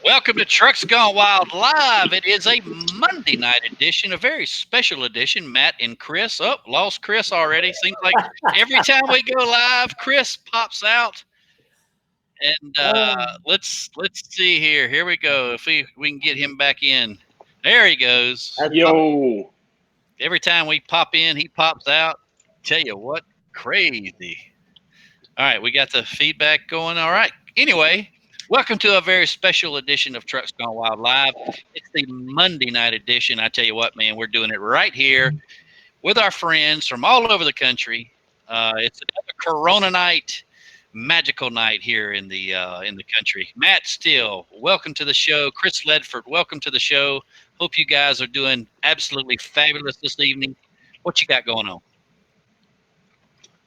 Welcome to Trucks Gone Wild Live. It is a Monday night edition, a very special edition. Matt and Chris. Oh, lost Chris already. Seems like every time we go live, Chris pops out. And let's see here. Here we go. If we can get him back in. There he goes. Yo. Every time we pop in, he pops out. Tell you what, crazy. All right, we got the feedback going. All right. Anyway, welcome to a very special edition of Trucks Gone Wild Live. It's the Monday night edition. I tell you what, man, we're doing it right here with our friends from all over the country. It's another Corona night, magical night here in the country. Matt Steele, welcome to the show. Chris Ledford, welcome to the show. Hope you guys are doing absolutely fabulous this evening. What you got going on?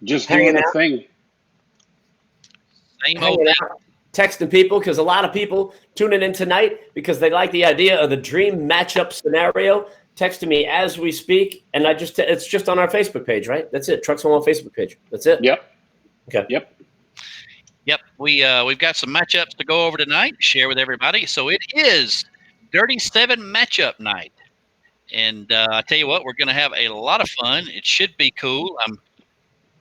Just doing a thing. Same old thing. Texting people because a lot of people tuning in tonight because they like the idea of the dream matchup scenario. Texting me as we speak, and it's just on our Facebook page, right? That's it. Trucks on Facebook page. That's it. Yep. Okay. Yep. We've got some matchups to go over tonight, share with everybody. So it is Dirty 7 matchup night, and I tell you what, we're going to have a lot of fun. It should be cool. I'm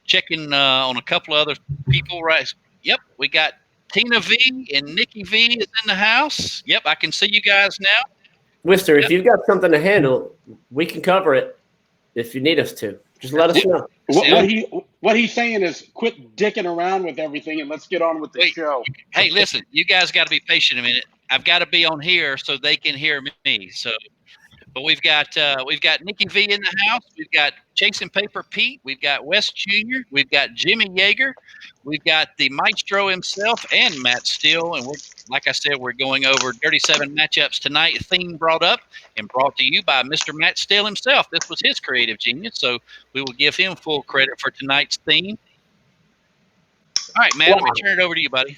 checking on a couple of other people. Right. Yep. We got Tina V and Nikki V is in the house. Yep, I can see you guys now. Wister, if you've got something to handle, we can cover it if you need us to. Just let us know. What he's saying is quit dicking around with everything and let's get on with the show. Hey, listen, you guys got to be patient a minute. I've got to be on here so they can hear me. But we've got Nikki V in the house. We've got Chasing Paper Pete. We've got Wes Jr. We've got Timmy Yeager. We've got the maestro himself and Matt Steele. And like I said, we're going over 37 matchups tonight. Theme brought up and brought to you by Mr. Matt Steele himself. This was his creative genius, so we will give him full credit for tonight's theme. All right, Matt, let me turn it over to you, buddy.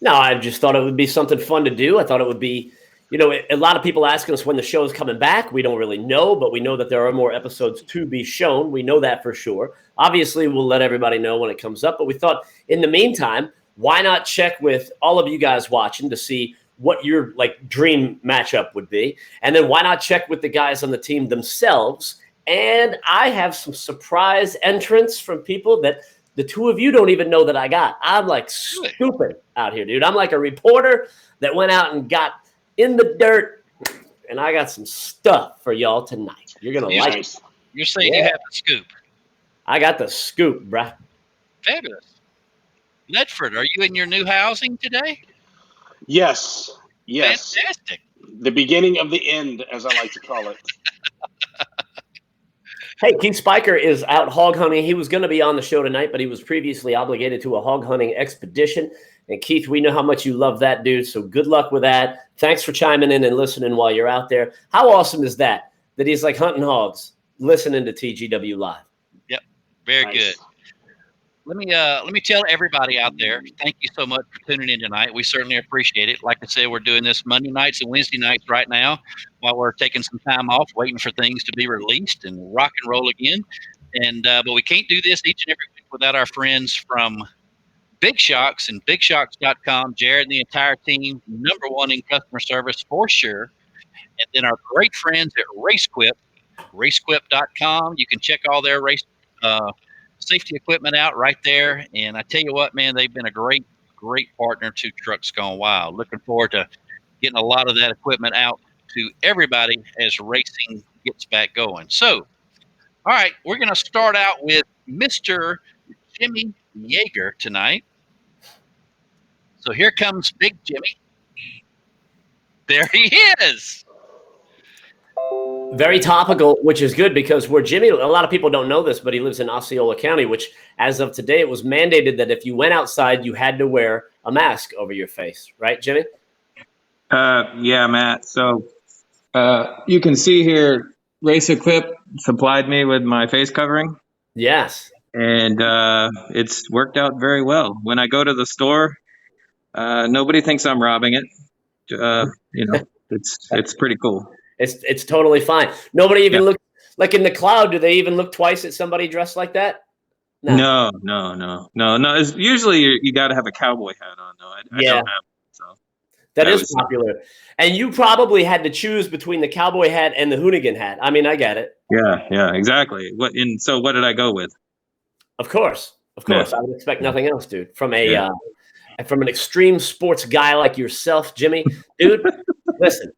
No, I just thought it would be something fun to do. I thought it would be, a lot of people asking us when the show is coming back. We don't really know, but we know that there are more episodes to be shown. We know that for sure. Obviously, we'll let everybody know when it comes up. But we thought, in the meantime, why not check with all of you guys watching to see what your dream matchup would be, and then why not check with the guys on the team themselves? And I have some surprise entrants from people that the two of you don't even know that I got. I'm stupid out here, dude. I'm like a reporter that went out and got in the dirt, and I got some stuff for y'all tonight. You're going to like it. You're saying you have the scoop. I got the scoop, bruh. Fabulous. Ledford, are you in your new housing today? Yes. Fantastic. The beginning of the end, as I like to call it. Hey, Keith Spiker is out hog hunting. He was going to be on the show tonight, but he was previously obligated to a hog hunting expedition. And Keith, we know how much you love that dude, so good luck with that. Thanks for chiming in and listening while you're out there. How awesome is that he's like hunting hogs, listening to TGW Live? Yep, very good. Let me tell everybody out there, thank you so much for tuning in tonight. We certainly appreciate it. Like I said, we're doing this Monday nights and Wednesday nights right now while we're taking some time off, waiting for things to be released and rock and roll again. And but we can't do this each and every week without our friends from Big Shocks and BigShocks.com. Jared and the entire team, number one in customer service for sure. And then our great friends at RaceQuip, RaceQuip.com. You can check all their race safety equipment out right there. And I tell you what, man, they've been a great partner to Trucks Gone Wild. Looking forward to getting a lot of that equipment out to everybody as racing gets back going. So, all right, we're going to start out with Mr. Timmy Yeager tonight. So here comes Big Jimmy. There he is. Very topical, which is good because where Jimmy, a lot of people don't know this, but he lives in Osceola County, which as of today, it was mandated that if you went outside, you had to wear a mask over your face. Right, Jimmy? Yeah, Matt. So you can see here, Race Equip supplied me with my face covering. Yes. And it's worked out very well. When I go to the store, nobody thinks I'm robbing it. It's pretty cool. It's totally fine. Nobody even looked like in the cloud. Do they even look twice at somebody dressed like that? No. It's usually you got to have a cowboy hat on, though. I don't have it, so. That is popular. And you probably had to choose between the cowboy hat and the Hoonigan hat. I mean, I get it. Yeah, exactly. So what did I go with? Of course. I would expect nothing else, dude. From from an extreme sports guy like yourself, Jimmy. Dude, listen.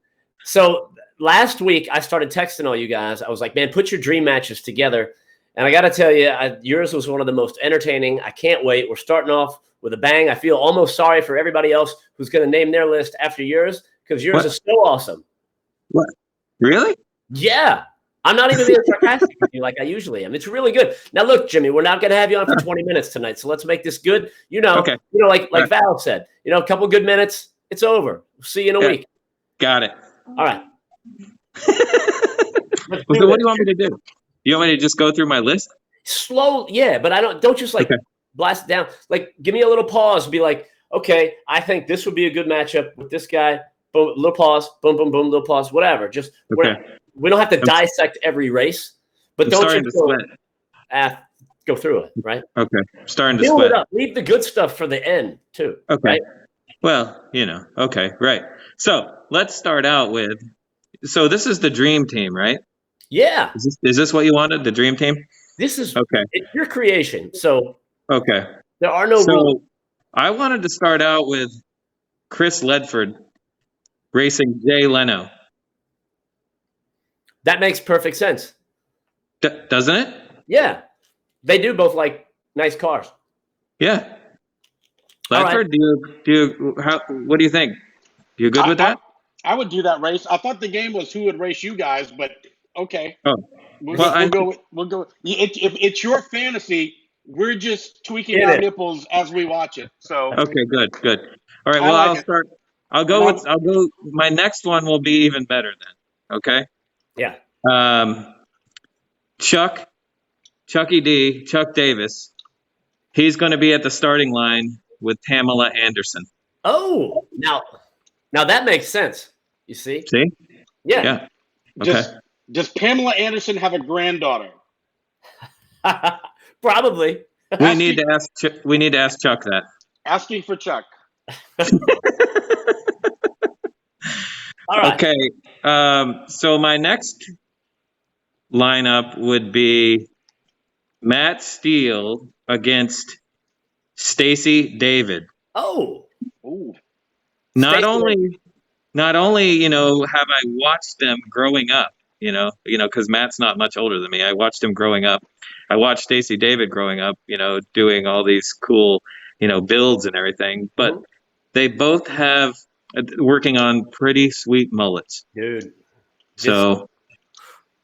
So last week I started texting all you guys. I was like, man, put your dream matches together. And I got to tell you, yours was one of the most entertaining. I can't wait. We're starting off with a bang. I feel almost sorry for everybody else who's going to name their list after yours because yours is so awesome. What? Really? Yeah. I'm not even being sarcastic with you like I usually am. It's really good. Now, look, Jimmy, we're not going to have you on for 20 minutes tonight, so let's make this good. Okay. Like Val said, a couple good minutes, it's over. We'll see you in a week. Got it. All right. So what do you want me to do? You want me to just go through my list? Slow, yeah, but don't just blast it down. Like, give me a little pause and be like, okay, I think this would be a good matchup with this guy. Boom, little pause, boom, boom, boom, little pause, whatever. Just we don't have to dissect every race, but don't go through it, right? Okay, starting to Build sweat. it up. Leave the good stuff for the end too. Okay. Right? Well, okay, right. So let's start out with. So this is the dream team, right? Yeah. Is this what you wanted? The dream team? This is it's your creation. So okay. There are no rules. I wanted to start out with Chris Ledford racing Jay Leno. That makes perfect sense. Doesn't it? Yeah. They do both like nice cars. Yeah. Ledford, what do you think? You good with that? I would do that race. I thought the game was who would race you guys, but okay. Oh. We'll go. If it's your fantasy, we're just tweaking our nipples as we watch it. So okay, good. All right. Well, I'll go. My next one will be even better then. Okay. Yeah. Chucky D, Chuck Davis. He's going to be at the starting line with Pamela Anderson. Oh, now that makes sense. You see? See? Yeah. Okay. Does Pamela Anderson have a granddaughter? Probably. We need to ask Chuck that. Asking for Chuck. All right. Okay. So my next lineup would be Matt Steele against Stacy David. Oh. Ooh. Not only have I watched them growing up, because Matt's not much older than me. I watched him growing up. I watched Stacy David growing up, doing all these cool, builds and everything. But they both have working on pretty sweet mullets, dude. So,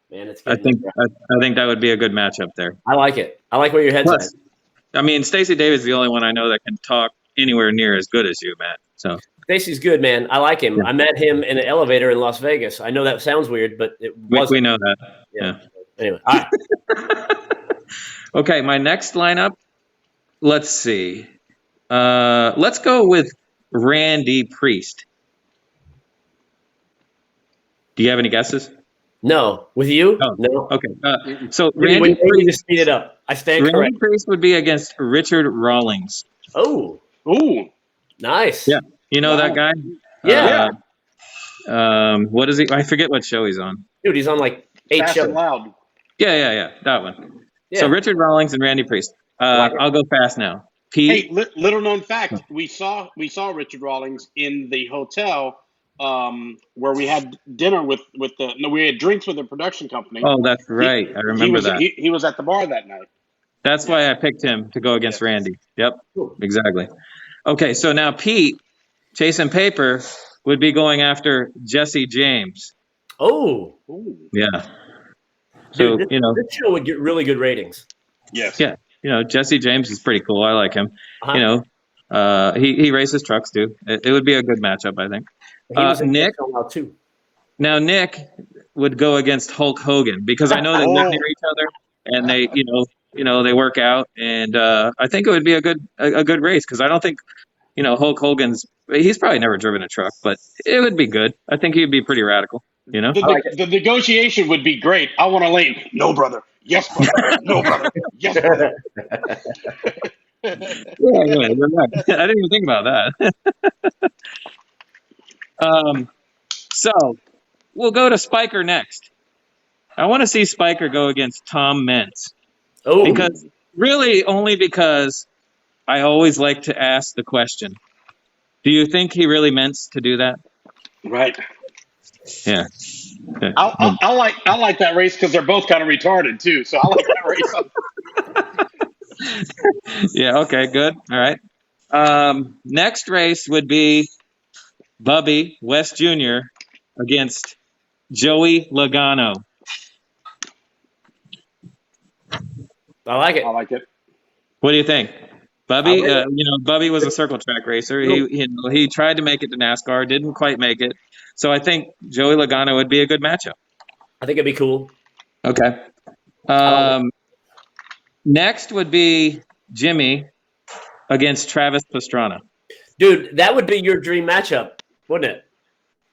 man, it's. I think that would be a good matchup there. I like it. I like where your head's at. I mean, Stacy David's the only one I know that can talk anywhere near as good as you, Matt. So. Stacy's good, man. I like him. Yeah. I met him in an elevator in Las Vegas. I know that sounds weird, but it wasn't. We know that. Yeah. Anyway, all right. Okay, my next lineup. Let's see. Let's go with Randy Priest. Do you have any guesses? No. With you? Oh, no. Okay. So Randy Priest. To speed it up. I stand correct. Randy Priest would be against Richard Rawlings. Oh. Ooh. Nice. Yeah. You know that guy? Yeah. What is he? I forget what show he's on. Dude, he's on like 8 Fast shows. and Loud. Yeah. That one. Yeah. So Richard Rawlings and Randy Priest. I'll go fast now. Hey, little known fact: we saw Richard Rawlings in the hotel where we had dinner we had drinks with the production company. Oh, that's right. I remember that. He was at the bar that night. That's why I picked him to go against Randy. Yep, exactly. Okay, so now Pete, Chasing Paper, would be going after Jesse James. Oh. Yeah. So, dude, this show would get really good ratings. Yes. Yeah. Jesse James is pretty cool. I like him. He races trucks too. It would be a good matchup, I think. Nick too. Now Nick would go against Hulk Hogan because I know they live near each other and they, they work out, and I think it would be a good race because I don't think, Hulk he's probably never driven a truck, but it would be good. I think he'd be pretty radical. The negotiation would be great. I want a lane. No, brother. Yes, brother. No, brother. Yes, brother. Yeah, you're right. I didn't even think about that. So we'll go to Spiker next. I want to see Spiker go against Tom Meents. Oh, Only because I always like to ask the question, do you think he really meant to do that? Right. Yeah. I like that race because they're both kind of retarded too. So I like that race. Yeah. Okay. Good. All right. Next race would be Bubby West Jr. against Joey Logano. I like it. I like it. What do you think? Bubby, I like it. Bubby was a circle track racer. He tried to make it to NASCAR, didn't quite make it. So I think Joey Logano would be a good matchup. I think it'd be cool. Okay. Next would be Jimmy against Travis Pastrana. Dude, that would be your dream matchup, wouldn't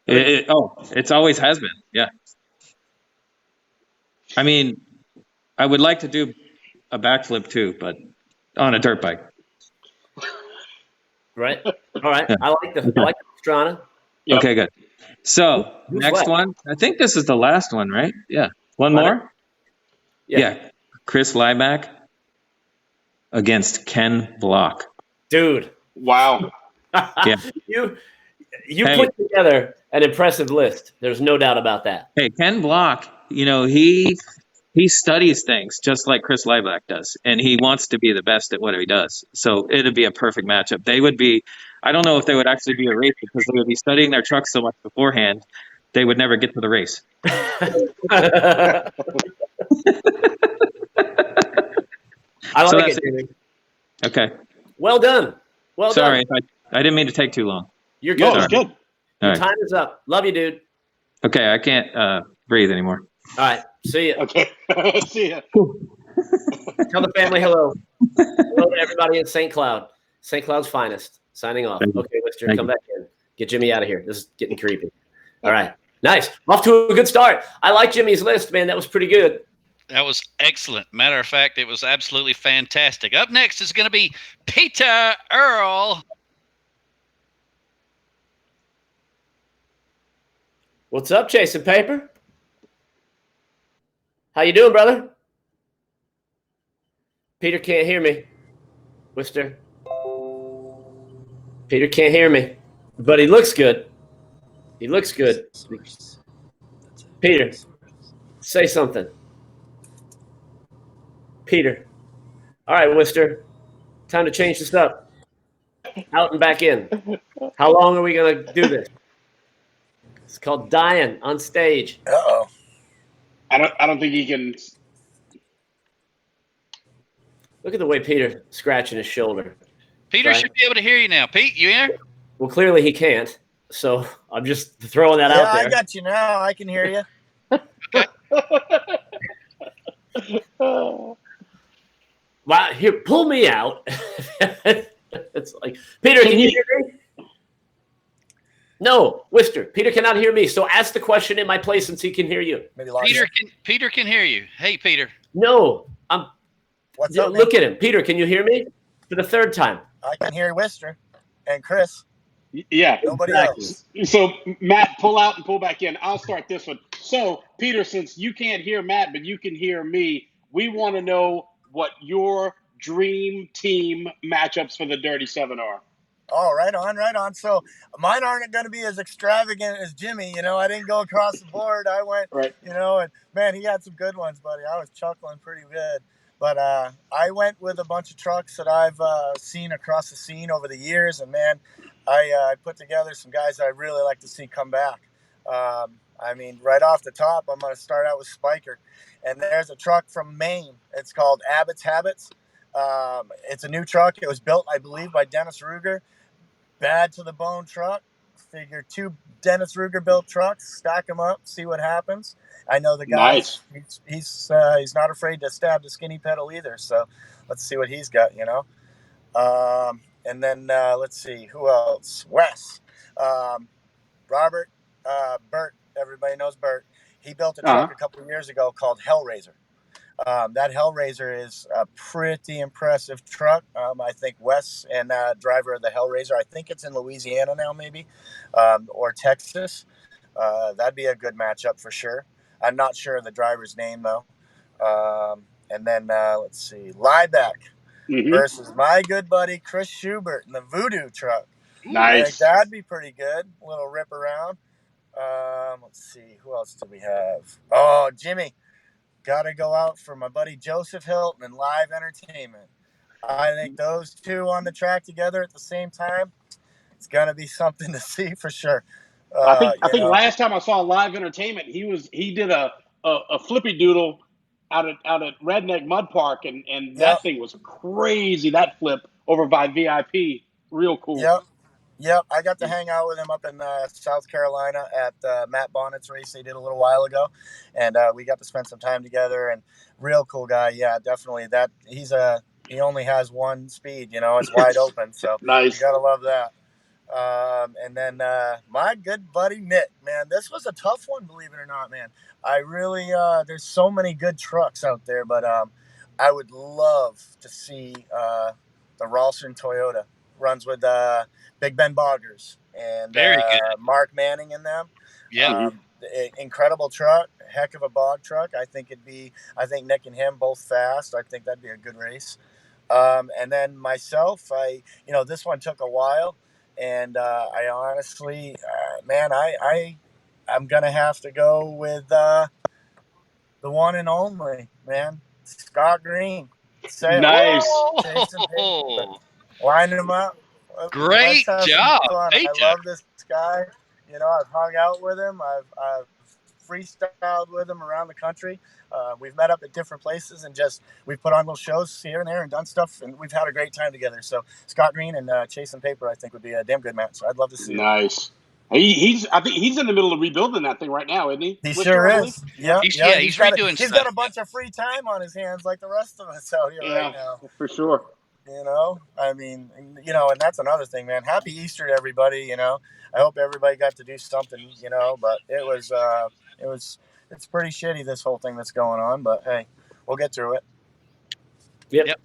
it? It's always has been. Yeah. I mean, I would like to do a backflip too, but on a dirt bike. Right. All right. Yeah. I like the Pastrana. Yep. Okay, good. So Who's next left? one, I think this is the last one, right? Yeah. One Leonard? more? Yeah. Chris Laibach against Ken Block. Dude. Wow. Yeah. You put together an impressive list. There's no doubt about that. Hey, Ken Block, he studies things just like Chris Laibach does, and he wants to be the best at what he does. So it'd be a perfect matchup. They would be, I don't know if they would actually be a race because they would be studying their trucks so much beforehand, they would never get to the race. I So like that's it, Jimmy. Okay. Well done. Well Sorry, done. I didn't mean to take too long. You're No, good. it's good. Your All right. time is up. Love you, dude. Okay, I can't breathe anymore. All right. See you. Okay. See ya. Tell the family hello. Hello to everybody in St. Cloud. St. Cloud's finest. Signing off. Thank you. Okay, Mister, Thank come you. back in. Get Jimmy out of here. This is getting creepy. All right. Nice. Off to a good start. I like Jimmy's list, man. That was pretty good. That was excellent. Matter of fact, it was absolutely fantastic. Up next is going to be Peter Earl. What's up, Chasing Paper? How you doing, brother? Peter can't hear me. Wister. Peter can't hear me. But he looks good. He looks good. Peter, say something. Peter. All right, Wister. Time to change this up. Out and back in. How long are we going to do this? It's called dying on stage. Uh-oh. I don't think he can. Look at the way Peter's scratching his shoulder. Peter Right. should be able to hear you now. Pete, you here? Well, clearly he can't. So I'm just throwing that out there. I got you now. I can hear you. Wow, here, pull me out. It's like, Peter, can you hear me? No, Wister. Peter cannot hear me. So ask the question in my place since he can hear you. Maybe Lars. Peter can hear you. Hey, Peter. No, What's up, look at him. Peter, can you hear me? For the third time. I can hear Wister and Chris. Yeah. Nobody Exactly. else. So Matt, pull out and pull back in. I'll start this one. So Peter, since you can't hear Matt, but you can hear me, we want to know what your dream team matchups for the Dirty Seven are. Oh, right on, right on. So mine aren't going to be as extravagant as Jimmy. I didn't go across the board. I went, Right. and man, he had some good ones, buddy. I was chuckling pretty good. But I went with a bunch of trucks that I've seen across the scene over the years. And, man, I put together some guys that I really like to see come back. Right off the top, I'm going to start out with Spiker. And there's a truck from Maine. It's called Abbott's Habits. It's a new truck. It was built, I believe, by Dennis Ruger. Bad to the bone truck. Figure 2 Dennis Ruger built trucks, stack them up, see what happens. I know the guy. Nice. He's not afraid to stab the skinny pedal either. So let's see what he's got. And then let's see who else. Wes, Robert, Bert. Everybody knows Bert. He built a truck a couple of years ago called Hellraiser. That Hellraiser is a pretty impressive truck. I think Wes and driver of the Hellraiser, I think it's in Louisiana now, maybe, or Texas. That'd be a good matchup for sure. I'm not sure of the driver's name though. And then let's see, Laibach versus my good buddy Chris Schubert in the Voodoo truck. I think Nice. that'd be pretty good. A little rip around. Let's see, who else do we have? Oh, Jimmy. Got to go out for my buddy Joseph Hilton and Live Entertainment. I think those two on the track together at the same time, it's going to be something to see for sure. I think last time I saw Live Entertainment, he did a flippy doodle out at Redneck Mud Park, and that thing was crazy. That flip over by VIP, real cool. Yep. I got to hang out with him up in South Carolina at Matt Bonnet's race they did a little while ago, and we got to spend some time together. And real cool guy. Yeah, definitely. That he only has one speed. It's wide open. So nice. You gotta love that. And then my good buddy Nick, man, this was a tough one, believe it or not, man. I really there's so many good trucks out there, but I would love to see the Ralston Toyota runs with Big Ben Boggers and Mark Manning in them. Yeah. Incredible truck, heck of a bog truck. I think Nick and him both fast. I think that'd be a good race. And then myself, this one took a while. And I honestly, man, I'm going to have to go with the one and only, man, Scott Green. Nice. Line him up. Great job. I love this guy. I've hung out with him. I've freestyled with him around the country. We've met up at different places and we've put on little shows here and there and done stuff, and we've had a great time together. So Scott Green and Chasing Paper, I think, would be a damn good match. So I'd love to see nice. I think he's in the middle of rebuilding that thing right now, isn't he? He sure is. Yeah, he's redoing stuff. He's got a bunch of free time on his hands like the rest of us out here right now. For sure. I mean, and that's another thing, man. Happy Easter to everybody. I hope everybody got to do something, but it's pretty shitty, this whole thing that's going on, but hey, we'll get through it. Yep.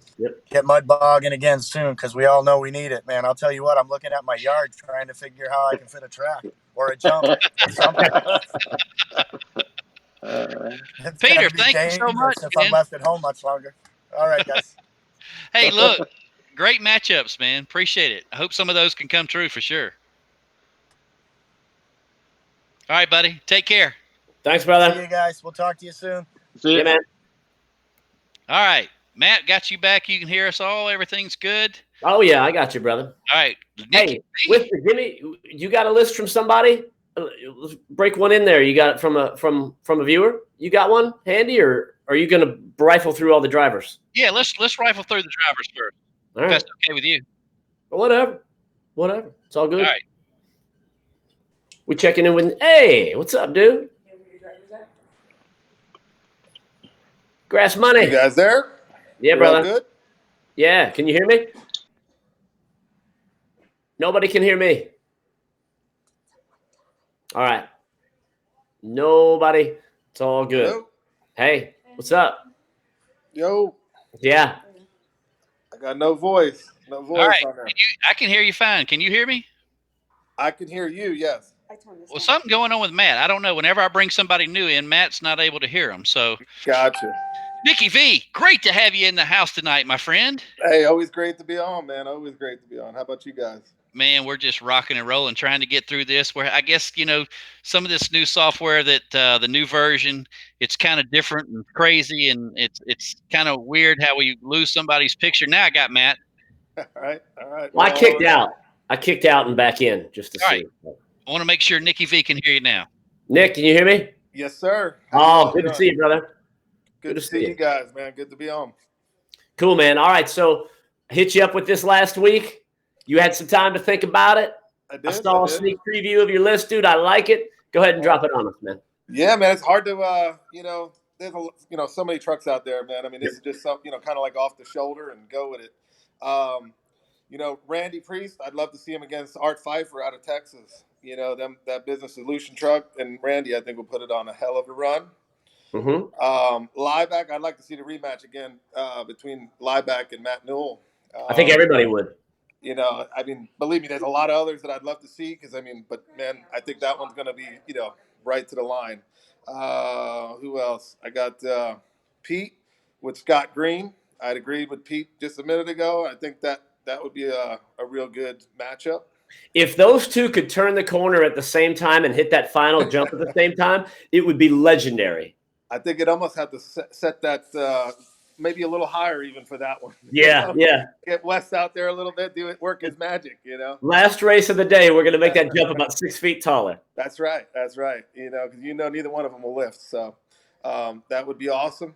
Get mud bogging again soon, because we all know we need it, man. I'll tell you what, I'm looking at my yard trying to figure how I can fit a track or a jump or something. Peter, thank you so much. If I'm left at home much longer. All right, guys. Hey, look, great matchups, man. Appreciate it. I hope some of those can come true for sure. All right, buddy. Take care. Thanks, brother. See you guys. We'll talk to you soon. See you, man. All right. Matt, got you back. You can hear us all. Everything's good. Oh, yeah. I got you, brother. All right. Hey, Jimmy, you got a list from somebody? Let's break one in there. You got it from a viewer? You got one handy, or are you going to rifle through all the drivers? Yeah, let's rifle through the drivers first. All right. If that's okay with you. Whatever. It's all good. All right. We checking in with. Hey, what's up, dude? Grass Money. You guys there? Yeah, brother. Good? Yeah. Can you hear me? Nobody can hear me. All right. Nobody. It's all good. Hello? Hey, what's up? Yo. Yeah. I got no voice. No voice All right. on there. I can hear you fine. Can you hear me? I can hear you, yes. Well, something going on with Matt. I don't know. Whenever I bring somebody new in, Matt's not able to hear them. So, Gotcha. Nikki V, great to have you in the house tonight, my friend. Hey, always great to be on, man. Always great to be on. How about you guys? Man, we're just rocking and rolling, trying to get through this. Where I guess, some of this new software that the new version, it's kind of different and crazy, and it's kind of weird how we lose somebody's picture. Now I got Matt. All right. Well, I kicked out. I kicked out and back in just to see. Right. I want to make sure Nikki V can hear you now. Nick, can you hear me? Yes, sir. Oh, good to see you, brother. Good to see you guys, man. Good to be on. Cool, man. All right, so I hit you up with this last week. You had some time to think about it. I saw a sneak preview of your list, dude. I like it. Go ahead and drop it on us, man. Yeah, man. It's hard to, there's so many trucks out there, man. I mean, this is just some, kind of like off the shoulder and go with it. Randy Priest, I'd love to see him against Art Pfeiffer out of Texas. That business solution truck, and Randy, I think, will put it on a hell of a run. Laibach, I'd like to see the rematch again between Laibach and Matt Newell. I think everybody would. You know, I mean, believe me, there's a lot of others that I'd love to see because, I mean, but man, I think that one's going to be, you know, right to the line. Who else? I got Pete with Scott Green. I'd agreed with Pete just a minute ago. I think that would be a real good matchup. If those two could turn the corner at the same time and hit that final jump at the same time, it would be legendary. I think it almost have to set that maybe a little higher even for that one. Yeah, yeah. Get Wes out there a little bit, do it, work his magic, you know. Last race of the day, we're going to make that jump about 6 feet taller. That's right. That's right. You know, because neither one of them will lift. So that would be awesome.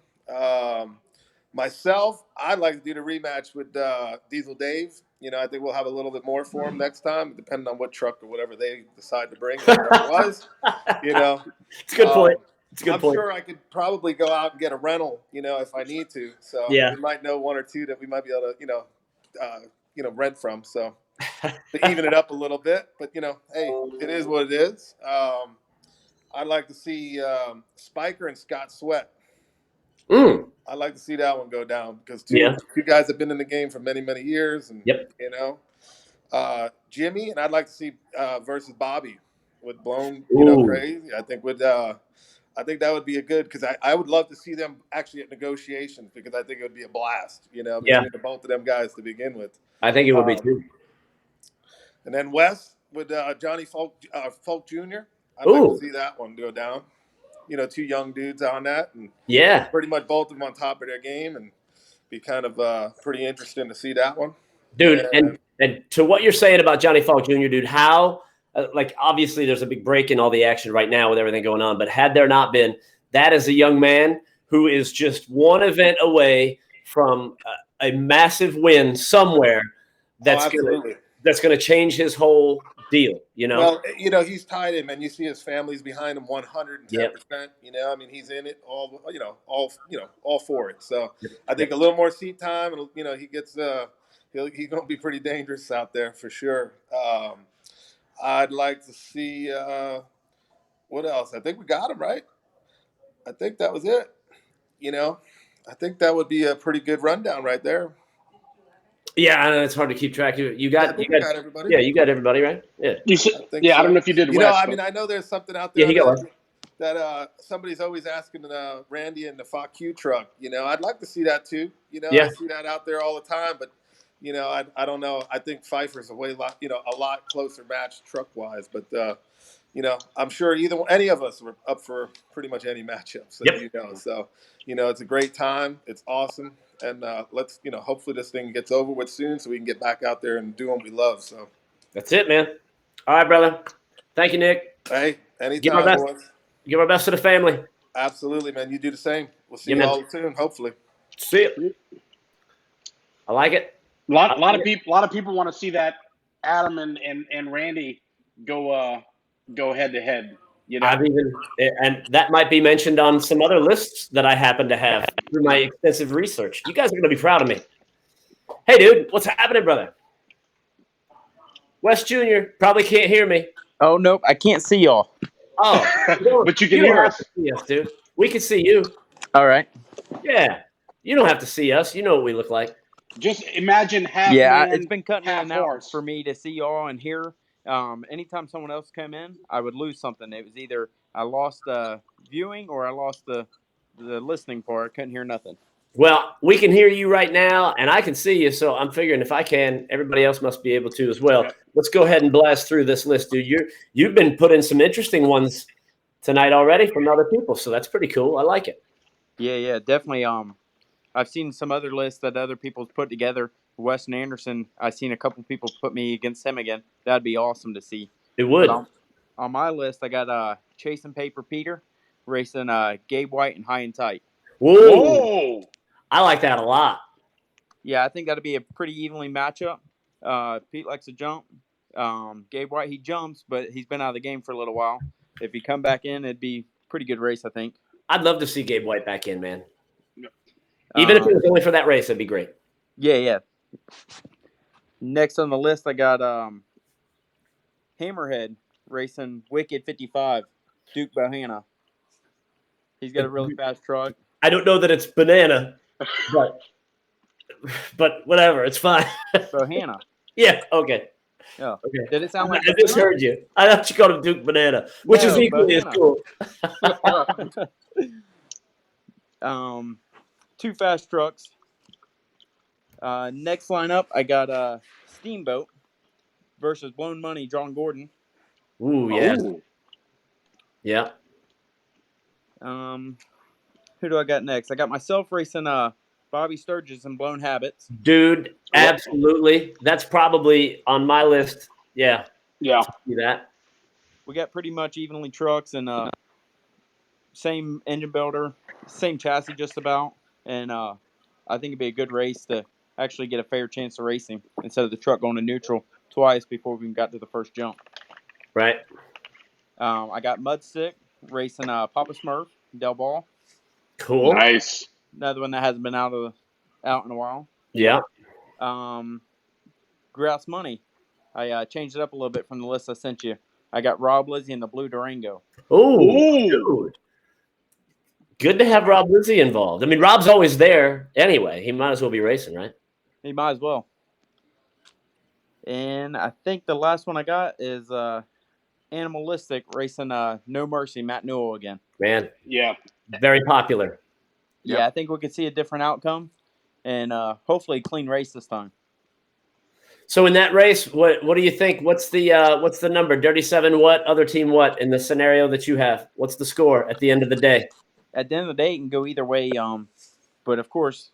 Myself, I'd like to do the rematch with Diesel Dave. You know, I think we'll have a little bit more for him next time, depending on what truck or whatever they decide to bring. Was, you know. It's a good point. It's a good I'm point. sure I could probably go out and get a rental, you know, if I need to. So we might know one or two that we might be able to, rent from. So to even it up a little bit. But, you know, hey, it is what it is. I'd like to see Spiker and Scott Sweat. I'd like to see that one go down because two guys have been in the game for many, many years. And, you know, Jimmy, and I'd like to see versus Bobby with Blown, you know, crazy. I think that would be a good because I would love to see them actually at negotiations because I think it would be a blast, you know, between the both of them guys to begin with. I think it would be too. And then Wes with Johnny Folk Jr. I'd like to see that one go down. You know, two young dudes on that, and pretty much both of them on top of their game, and be kind of pretty interesting to see that one, dude. And to what you're saying about Johnny Falk Jr., dude, how like obviously there's a big break in all the action right now with everything going on, but had there not been, that is a young man who is just one event away from a massive win somewhere that's going to change his whole deal, you know? Well, you know, he's tied in, man. You see his family's behind him 110%. You know, I mean, he's in it all for it. So I think a little more seat time, and you know, he gets he's going to be pretty dangerous out there for sure. I'd like to see what else. I think we got him right. I think that was it. You know, I think that would be a pretty good rundown right there. Yeah, I know it's hard to keep track of. You got everybody. Yeah, you got everybody right. Yeah, I don't know if you did. You know, I mean, I know there's something out there that somebody's always asking Randy in the FAQ truck. You know, I'd like to see that too. You know, I see that out there all the time, but you know, I don't know. I think Pfeiffer's a lot closer match truck wise, but you know, I'm sure any of us are up for pretty much any matchup. So you know, you know, it's a great time. It's awesome. And let's, you know, hopefully this thing gets over with soon so we can get back out there and do what we love. So that's it, man. All right, brother. Thank you, Nick. Hey, anytime. Give our best to the family. Absolutely, man. You do the same. We'll see you all soon, hopefully. See you. I like it. A lot of people want to see that Adam and Randy go head to head. You know? And that might be mentioned on some other lists that I happen to have through my extensive research. You guys are going to be proud of me. Hey, dude, what's happening, brother? Wes Jr. probably can't hear me. Oh, nope, I can't see y'all. Oh, but you can hear us. See us, dude. We can see you. All right. Yeah, you don't have to see us. You know what we look like. Just imagine half. It's been cutting in and out for me to see y'all and hear. Anytime someone else came in, I would lose something. It was either I lost the viewing or I lost the listening part. I couldn't hear nothing. Well, we can hear you right now, and I can see you, so I'm figuring if I can, everybody else must be able to as well. Okay. Let's go ahead and blast through this list, dude. You've been putting some interesting ones tonight already from other people, so that's pretty cool. I like it. Yeah, definitely. I've seen some other lists that other people's put together. Weston Anderson, I've seen a couple people put me against him again. That'd be awesome to see. It would. On my list, I got Chasing Paper Peter racing Gabe White and High and Tight. Whoa! I like that a lot. Yeah, I think that'll be a pretty evenly matchup. Pete likes to jump. Gabe White, he jumps, but he's been out of the game for a little while. If he come back in, it'd be a pretty good race, I think. I'd love to see Gabe White back in, man. Even if it was only for that race, that'd be great. Yeah. Next on the list, I got Hammerhead racing Wicked 55, Duke Bohanna. He's got a really fast truck. I don't know that it's banana, but whatever, it's fine. So Hannah. Yeah. Okay. Yeah. Okay. Did it sound like I just heard you. I thought you called him Duke Banana, which is equally as cool. 2 fast trucks. Next lineup, I got Steamboat versus Blown Money, John Gordon. Ooh, yeah. Yeah. Who do I got next? I got myself racing Bobby Sturgis and Blown Habits. Dude, absolutely. That's probably on my list. Yeah. Yeah. See that. We got pretty much evenly trucks and same engine builder, same chassis just about. And I think it'd be a good race to actually get a fair chance of racing instead of the truck going to neutral twice before we even got to the first jump. Right. I got Mudstick racing Papa Smurf, Del Ball. Cool. Nice. Another one that hasn't been out in a while. Yeah. Grouse Money. I changed it up a little bit from the list I sent you. I got Rob Lizzie and the Blue Durango. Oh, dude. Good to have Rob Lizzie involved. I mean, Rob's always there anyway. He might as well be racing, right? He might as well. And I think the last one I got is Animalistic racing No Mercy, Matt Newell again. Man. Yeah. Very popular. Yeah, Yep. I think we could see a different outcome and hopefully a clean race this time. So in that race, what do you think? What's the number? Dirty Seven what? Other team what? In the scenario that you have? What's the score at the end of the day? At the end of the day, it can go either way. But of course,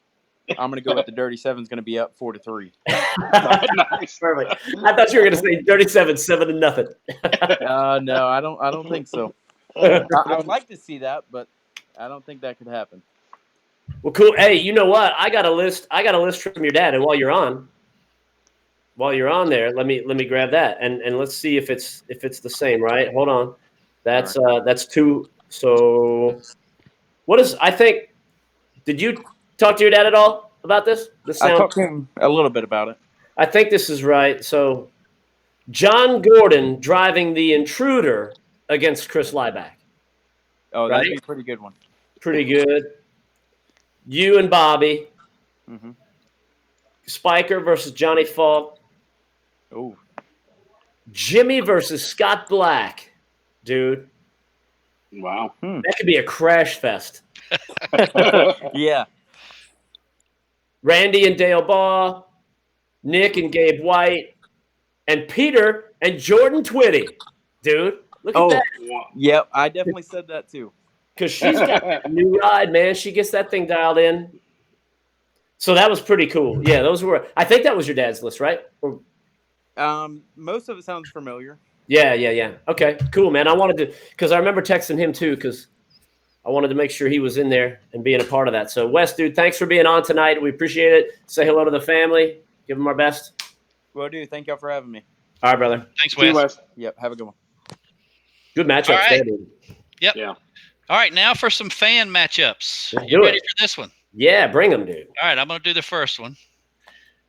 I'm going to go with the Dirty Seven's going to be up 4-3. Nice. Perfect. I thought you were going to say 37, 7-0. No, I don't think so. I would like to see that, but I don't think that could happen. Well, cool. Hey, you know what? I got a list from your dad, and while you're on there, let me grab that and let's see if it's the same, right? Hold on. That's 2. So what is did you talk to your dad at all about this? I talked to him a little bit about it. I think this is right. So John Gordon driving the Intruder against Chris Laibach. Oh, that'd be a pretty good one. Pretty good. You and Bobby. Mm-hmm. Spiker versus Johnny Falk. Oh. Jimmy versus Scott Black. Dude. Wow. That could be a crash fest. Yeah. Randy and Dale Baugh. Nick and Gabe White. And Peter and Jordan Twitty. Dude. Look at that. Yep, I definitely said that too. Because she's got a new ride, man. She gets that thing dialed in. So that was pretty cool. Yeah, I think that was your dad's list, right? Most of it sounds familiar. Yeah. Okay, cool, man. I wanted to, because I remember texting him too, because I wanted to make sure he was in there and being a part of that. So, Wes, dude, thanks for being on tonight. We appreciate it. Say hello to the family. Give them our best. Will do. Thank y'all for having me. All right, brother. Thanks, Wes. Yep, have a good one. Good matchup. All right. Dude. Yep. Yeah. All right, now for some fan matchups. Let's You do ready it. for this one? Yeah, bring them, dude. All right, I'm going to do the first one.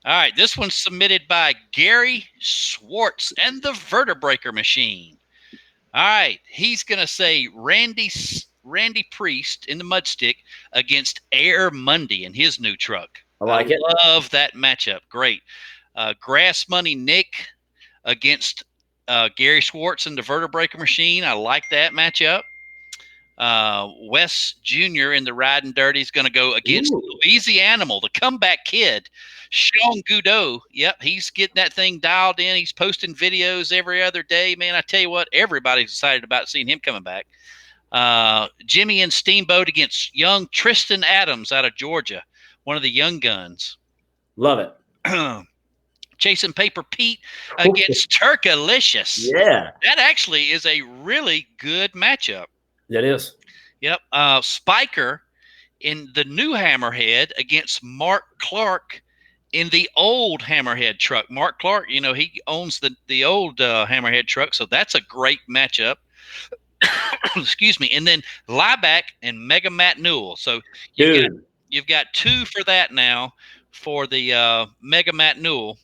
All right, this one's submitted by Gary Schwartz and the Vertebreaker Machine. All right, he's going to say Randy Priest in the Mudstick against Air Monday in his new truck. I like it. Love that matchup. Great. Grass Money Nick against Gary Schwartz and the Vertebreaker Machine. I like that matchup. Wes Jr. in the Riding Dirty is going to go against Louisianimal, the comeback kid, Sean Goudot. Yep, he's getting that thing dialed in. He's posting videos every other day. Man, I tell you what, everybody's excited about seeing him coming back. Jimmy and Steamboat against young Tristan Adams out of Georgia, one of the young guns. Love it. Chasing Paper Pete against Turkalicious. Yeah. That actually is a really good matchup. That is. Yep. Spiker in the new Hammerhead against Mark Clark in the old Hammerhead truck. Mark Clark, he owns the old Hammerhead truck, so that's a great matchup. Excuse me. And then Laibach and Mega Matt Newell. So you've got 2 for that now for the Mega Matt Newell.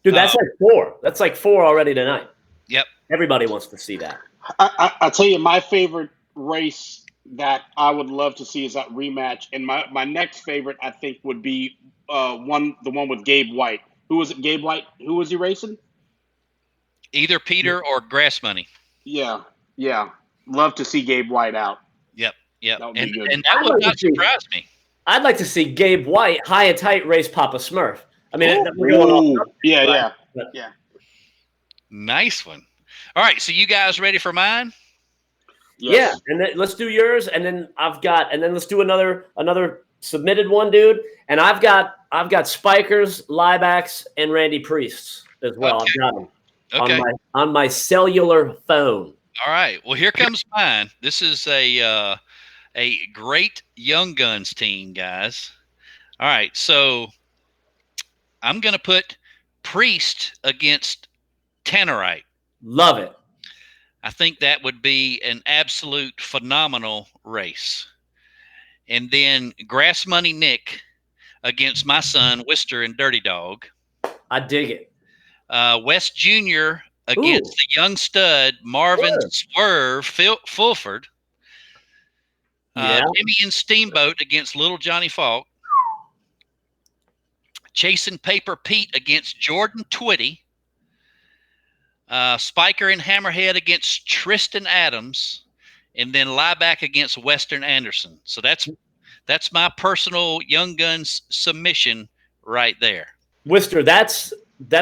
Dude, that's like 4. That's like 4 already tonight. Yep. Everybody wants to see that. I tell you, my favorite race that I would love to see is that rematch. And my next favorite, I think, would be the one with Gabe White. Who was it? Gabe White. Who was he racing? Either Peter or Grass Money. Yeah. Love to see Gabe White out. Yep. That would be good. And that would not surprise me. I'd like to see Gabe White high and tight race Papa Smurf. I mean, we're going off. Yeah. Nice one. All right, so you guys ready for mine? Yes. Yeah, and then let's do yours, and then let's do another submitted one, dude. And I've got Spikers, Laibachs, and Randy Priests as well. Okay. I've got them on my cellular phone. All right. Well, here comes mine. This is a great Young Guns team, guys. All right, so I'm going to put Priest against Tannerite. Love it. I think that would be an absolute phenomenal race. And then Grass Money Nick against my son, Wister and Dirty Dog. I dig it. West Jr. against the young stud, Marvin Swerve Fulford. Timmy and Steamboat against Little Johnny Falk. Chasing Paper Pete against Jordan Twitty. Spiker and Hammerhead against Tristan Adams. And then Laibach against Western Anderson. So that's my personal Young Guns submission right there. Wister, that's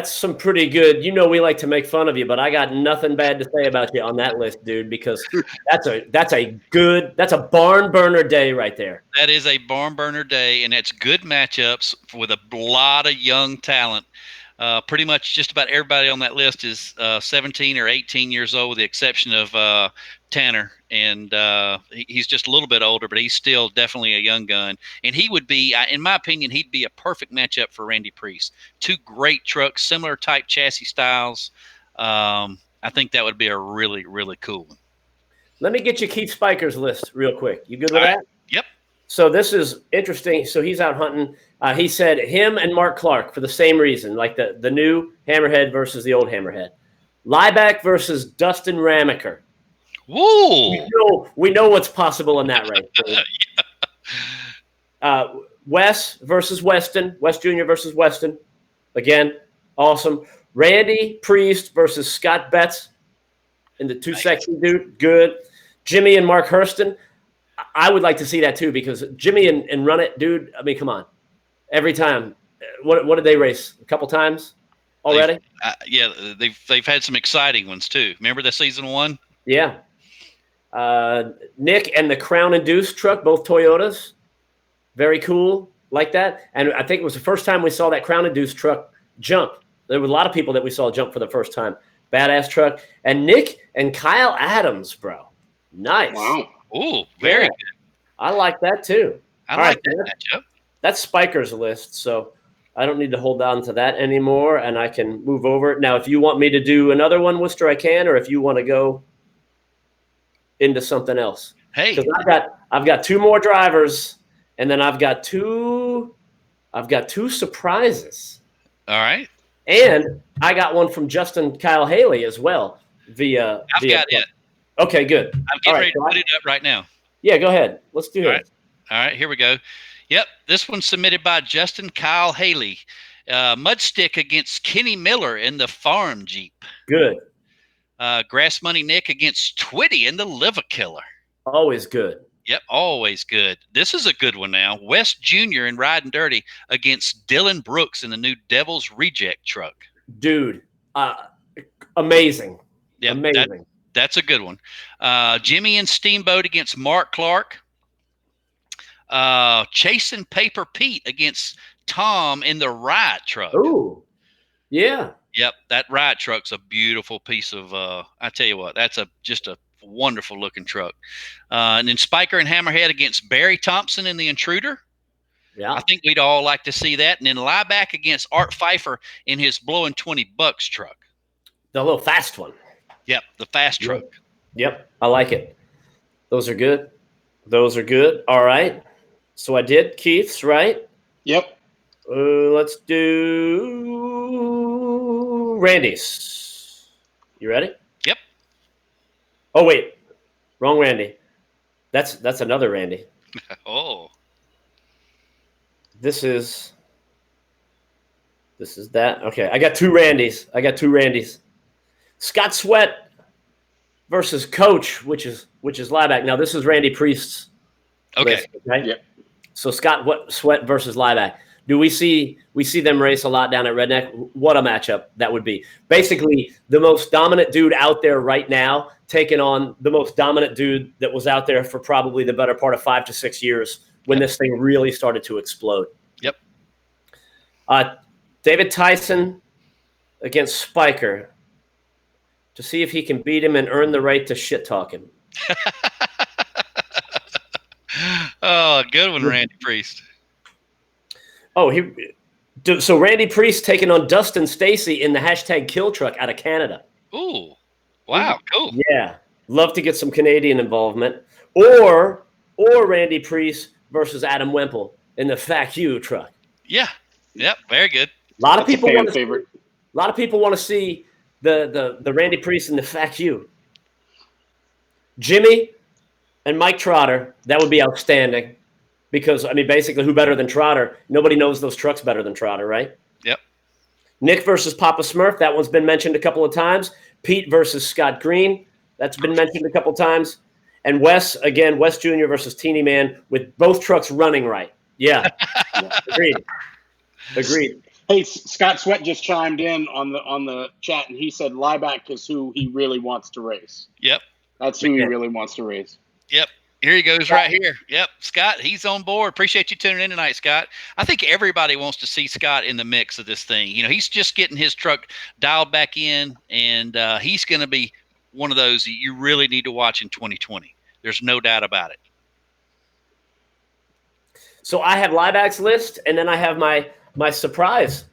some pretty good. You know we like to make fun of you, but I got nothing bad to say about you on that list, dude, because that's a barn burner day right there. That is a barn burner day, and it's good matchups with a lot of young talent. Pretty much just about everybody on that list is 17 or 18 years old, with the exception of Tanner. And he's just a little bit older, but he's still definitely a young gun. And he would be, in my opinion, he'd be a perfect matchup for Randy Priest. Two great trucks, similar type chassis styles. I think that would be a really, really cool one. Let me get you Keith Spiker's list real quick. You good with that? Yep. So this is interesting. So he's out hunting. He said him and Mark Clark for the same reason, like the new Hammerhead versus the old Hammerhead. Laibach versus Dustin Ramaker. Woo! We know what's possible in that race. Wes versus Weston. West Jr. versus Weston. Again, awesome. Randy Priest versus Scott Betts in the 2-section dude. Good. Jimmy and Mark Hurston. I would like to see that too, because Jimmy and Run It, dude, I mean, come on. Every time. What did they race? A couple times already? They've had some exciting ones too. Remember the season 1? Yeah. Nick and the Crown and Deuce truck, both Toyotas. Very cool. Like that. And I think it was the first time we saw that Crown and Deuce truck jump. There were a lot of people that we saw jump for the first time. Badass truck. And Nick and Kyle Adams, bro. Nice. Wow. Ooh, very good. I like that too. I like that matchup. That's Spiker's list, so I don't need to hold on to that anymore, and I can move over. Now, if you want me to do another one, Wister, I can, or if you want to go into something else. Hey, because I've got 2 more drivers, and then I've got two surprises. All right. And I got one from Justin Kyle Haley as well. I've got it. Okay, good. I'm getting ready to put it up right now. Yeah, go ahead. Let's do it. All right, here we go. Yep, this one's submitted by Justin Kyle Haley. Mudstick against Kenny Miller in the Farm Jeep. Good. Grass Money Nick against Twitty in the Liver Killer. Always good. Yep, always good. This is a good one now. West Jr. in Riding Dirty against Dylan Brooks in the new Devil's Reject truck. Dude, amazing. Yep, amazing. That's a good one. Jimmy and Steamboat against Mark Clark. Chasing Paper Pete against Tom in the Riot truck. Ooh, yeah. Yep, that Riot truck's a beautiful piece of. I tell you what, that's just a wonderful looking truck. And then Spiker and Hammerhead against Barry Thompson in the Intruder. Yeah, I think we'd all like to see that. And then Laibach against Art Pfeiffer in his Blowing $20 truck. The little fast one. Yep, the fast truck. Yep, I like it. Those are good. All right. So I did Keith's, right? Yep. Let's do Randy's. You ready? Yep. Oh, wait. Wrong Randy. That's another Randy. Oh. This is that. Okay, I got two Randys. Scott Sweat versus Coach, which is Laibach. Now this is Randy Priest's list, okay? Yep. So Scott Sweat versus Laibach. Do we see them race a lot down at Redneck? What a matchup that would be. Basically, the most dominant dude out there right now taking on the most dominant dude that was out there for probably the better part of 5 to 6 years when this thing really started to explode. Yep. David Tyson against Spiker to see if he can beat him and earn the right to shit talk him. Oh, good one, Randy Priest. Oh, so Randy Priest taking on Dustin Stacy in the hashtag Kill Truck out of Canada. Ooh, wow, cool. Yeah, love to get some Canadian involvement. Or Randy Priest versus Adam Wemple in the Fact You truck. Yeah, yep, very good. A lot of people want to see the Randy Priest in the Fact You. Jimmy and Mike Trotter, that would be outstanding. Because, I mean, basically, who better than Trotter? Nobody knows those trucks better than Trotter, right? Yep. Nick versus Papa Smurf, that one's been mentioned a couple of times. Pete versus Scott Green, that's been mentioned a couple of times. And Wes Jr. versus Teeny Man with both trucks running right. Yeah. Agreed. Hey, Scott Sweat just chimed in on the chat, and he said Laibach is who he really wants to race. Yep. That's who he really wants to race. Yep. Here he goes right here. Yep. Scott, he's on board. Appreciate you tuning in tonight, Scott. I think everybody wants to see Scott in the mix of this thing. You know, he's just getting his truck dialed back in, and he's going to be one of those that you really need to watch in 2020. There's no doubt about it. So I have Laibach's list, and then I have my surprise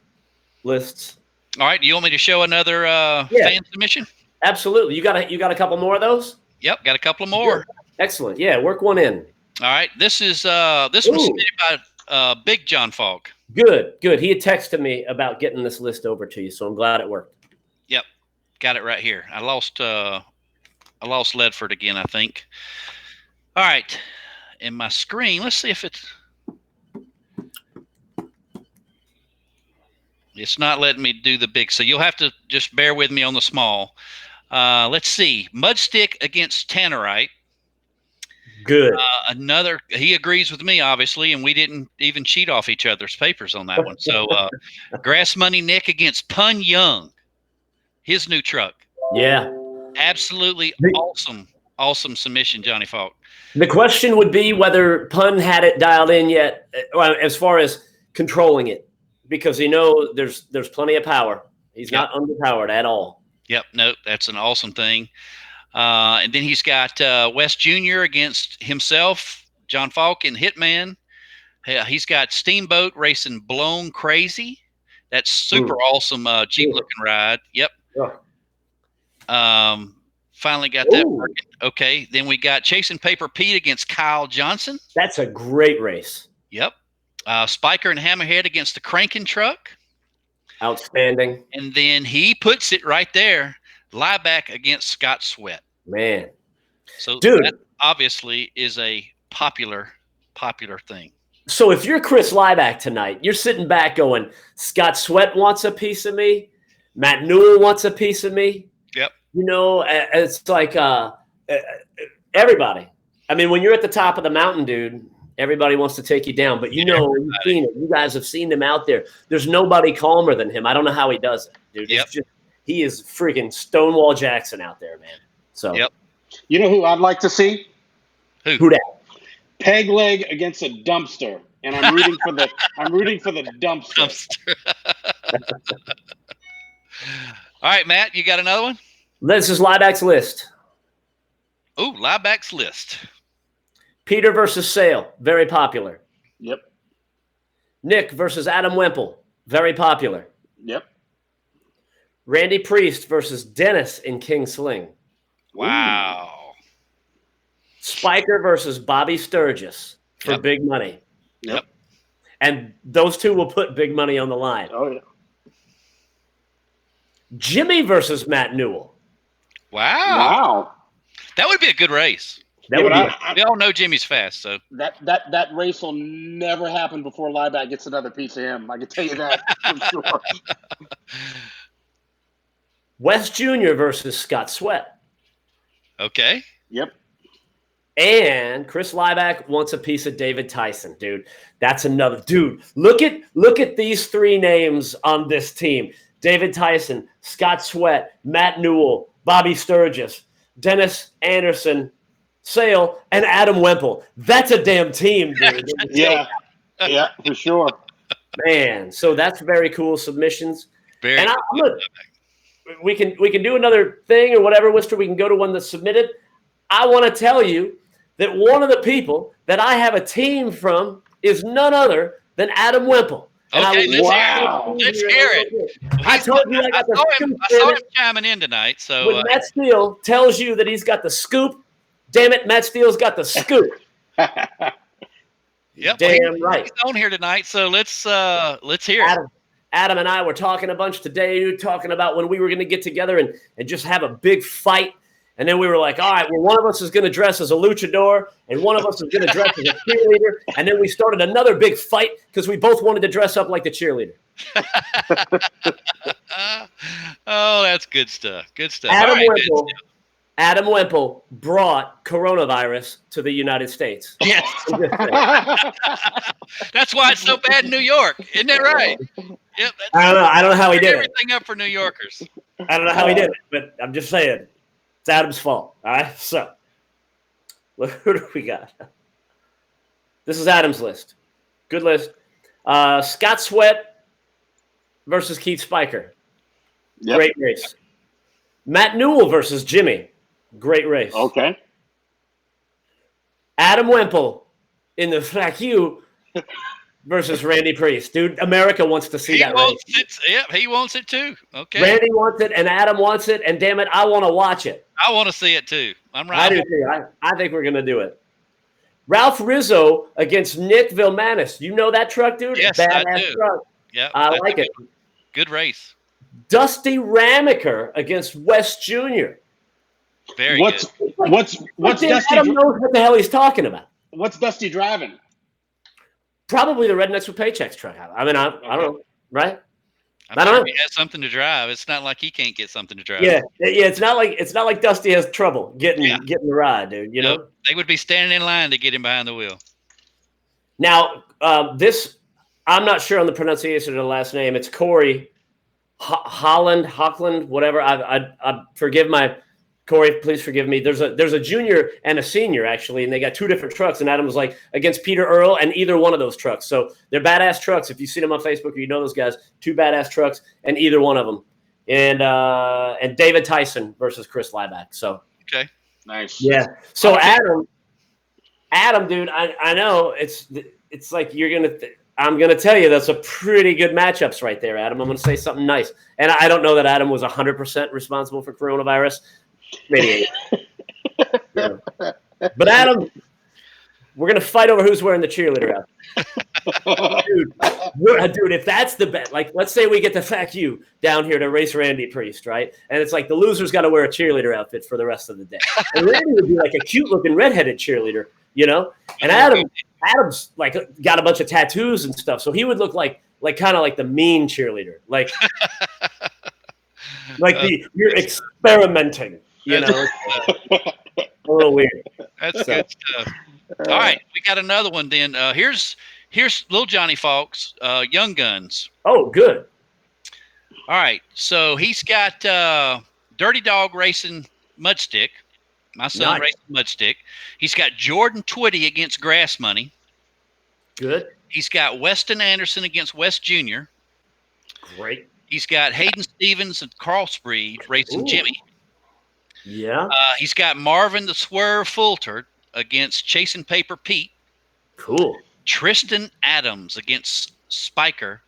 lists. All right. Do you want me to show another fan submission? Absolutely. You got a couple more of those? Yep. Got a couple of more. Good. Excellent. Yeah, work one in. All right. This one's submitted by Big John Fogg. Good. He had texted me about getting this list over to you, so I'm glad it worked. Yep. Got it right here. I lost Ledford again, I think. All right. In my screen, let's see if it's not letting me do the big, so you'll have to just bear with me on the small. Let's see. Mudstick against Tannerite. Good. He agrees with me, obviously, and we didn't even cheat off each other's papers on that one. So, Grass Money Nick against Pun Young, his new truck. Yeah. Absolutely awesome submission, Johnny Falk. The question would be whether Pun had it dialed in yet, as far as controlling it, because there's plenty of power. He's not underpowered at all. Yep. No, that's an awesome thing. And then he's got Wes Jr. against himself, John Falk and Hitman. He's got Steamboat racing Blown Crazy. That's super awesome Jeep-looking ride. Yep. Yeah. Finally got that working. Okay. Then we got Chasing Paper Pete against Kyle Johnson. That's a great race. Yep. Spiker and Hammerhead against the Crankin' Truck. Outstanding. And then he puts it right there. Laibach against Scott Sweat. Man. So that obviously is a popular thing. So if you're Chris Laibach tonight, you're sitting back going, Scott Sweat wants a piece of me. Matt Newell wants a piece of me. Yep. It's like everybody. I mean, when you're at the top of the mountain, dude, everybody wants to take you down. But you've seen it. You guys have seen him out there. There's nobody calmer than him. I don't know how he does it, dude. Yep. He is freaking Stonewall Jackson out there, man. So, yep. You know who I'd like to see? Who that? Peg leg against a dumpster, and I'm rooting for the dumpster. All right, Matt, you got another one? This is Laibach's list. Ooh, Laibach's list. Peter versus Sale, very popular. Yep. Nick versus Adam Wemple, very popular. Yep. Randy Priest versus Dennis in King Sling. Wow. Spiker versus Bobby Sturgis for big money. Yep. And those two will put big money on the line. Oh, yeah. Jimmy versus Matt Newell. Wow. That would be a good race. We all know Jimmy's fast, so that race will never happen before Laibach gets another piece of him. I can tell you that for sure. West Jr. versus Scott Sweat. Okay. Yep. And Chris Laibach wants a piece of David Tyson, dude. That's another dude. Look at these three names on this team: David Tyson, Scott Sweat, Matt Newell, Bobby Sturgis, Dennis Anderson, Sale, and Adam Wemple. That's a damn team, dude. Yeah, for sure. Man, so that's very cool submissions. Very. We can do another thing or whatever, Wister. We can go to one that's submitted. I want to tell you that one of the people that I have a team from is none other than Adam Wemple. Okay, let's hear it. I told you I got the scoop. I saw him chiming in tonight. So when Matt Steele tells you that he's got the scoop, damn it, Matt Steele's got the scoop. Yep, damn right. He's on here tonight, so let's hear it. Adam and I were talking a bunch today, talking about when we were going to get together and just have a big fight. And then we were like, all right, well, one of us is going to dress as a luchador and one of us is going to dress as a cheerleader. And then we started another big fight because we both wanted to dress up like the cheerleader. Oh, that's good stuff. Good stuff. Adam Wemple brought coronavirus to the United States. Yes. That's why it's so bad in New York. Isn't that right? Yep. I don't know how he did everything up for New Yorkers. I don't know how he did it, but I'm just saying. It's Adam's fault. All right. So, who do we got? This is Adam's list. Good list. Scott Sweat versus Keith Spiker. Yep. Great race. Matt Newell versus Jimmy. Great race. Okay. Adam Wemple in the Frack You versus Randy Priest. Dude, America wants to see that race. Yep, he wants it too. Okay. Randy wants it and Adam wants it, and damn it, I want to watch it. I want to see it too. I'm right. I do too. I think we're going to do it. Ralph Rizzo against Nick Vilmanis. You know that truck, dude? Yes, badass I do. Truck. Yeah, I like it. Good race. Dusty Ramaker against West Jr. Very good. What's Dusty? Adam knows what the hell he's talking about. What's Dusty driving? Probably the Rednecks with Paychecks truck. I mean, I don't know, right? I don't know. He has something to drive. It's not like he can't get something to drive. Yeah. It's not like Dusty has trouble getting the ride, dude. You know, they would be standing in line to get him behind the wheel. Now, this I'm not sure on the pronunciation of the last name. It's Corey Hockland, whatever. I forgive my Corey. Please forgive me. There's a junior and a senior actually, and they got two different trucks. And Adam was like against Peter Earl and either one of those trucks. So they're badass trucks. If you see them on Facebook or you know those guys, two badass trucks and either one of them. And David Tyson versus Chris Laibach. So okay, nice. Yeah. So Adam, dude, I know it's like you're gonna. I'm going to tell you that's a pretty good matchups right there, Adam. I'm going to say something nice. And I don't know that Adam was 100% responsible for coronavirus. Maybe. Yeah. But Adam, we're going to fight over who's wearing the cheerleader outfit. Dude, if that's the bet, like let's say we get the Fact You down here to race Randy Priest, right? And it's like the loser's got to wear a cheerleader outfit for the rest of the day. And Randy would be like a cute looking redheaded cheerleader, you know? And Adam's like got a bunch of tattoos and stuff, so he would look like kind of like the mean cheerleader, like you're experimenting, you know. A little weird. That's good stuff. All right, we got another one. Then here's little Johnny Fawkes, Young Guns. Oh, good. All right, so he's got Dirty Dog racing Mudstick. My son racing Mudstick. He's got Jordan Twitty against Grass Money. Good. He's got Weston Anderson against West Jr. Great. He's got Hayden Stevens and Crossbreed racing Jimmy. Yeah. He's got Marvin the Swerve Fulter against Chasing Paper Pete. Cool. Tristan Adams against Spiker,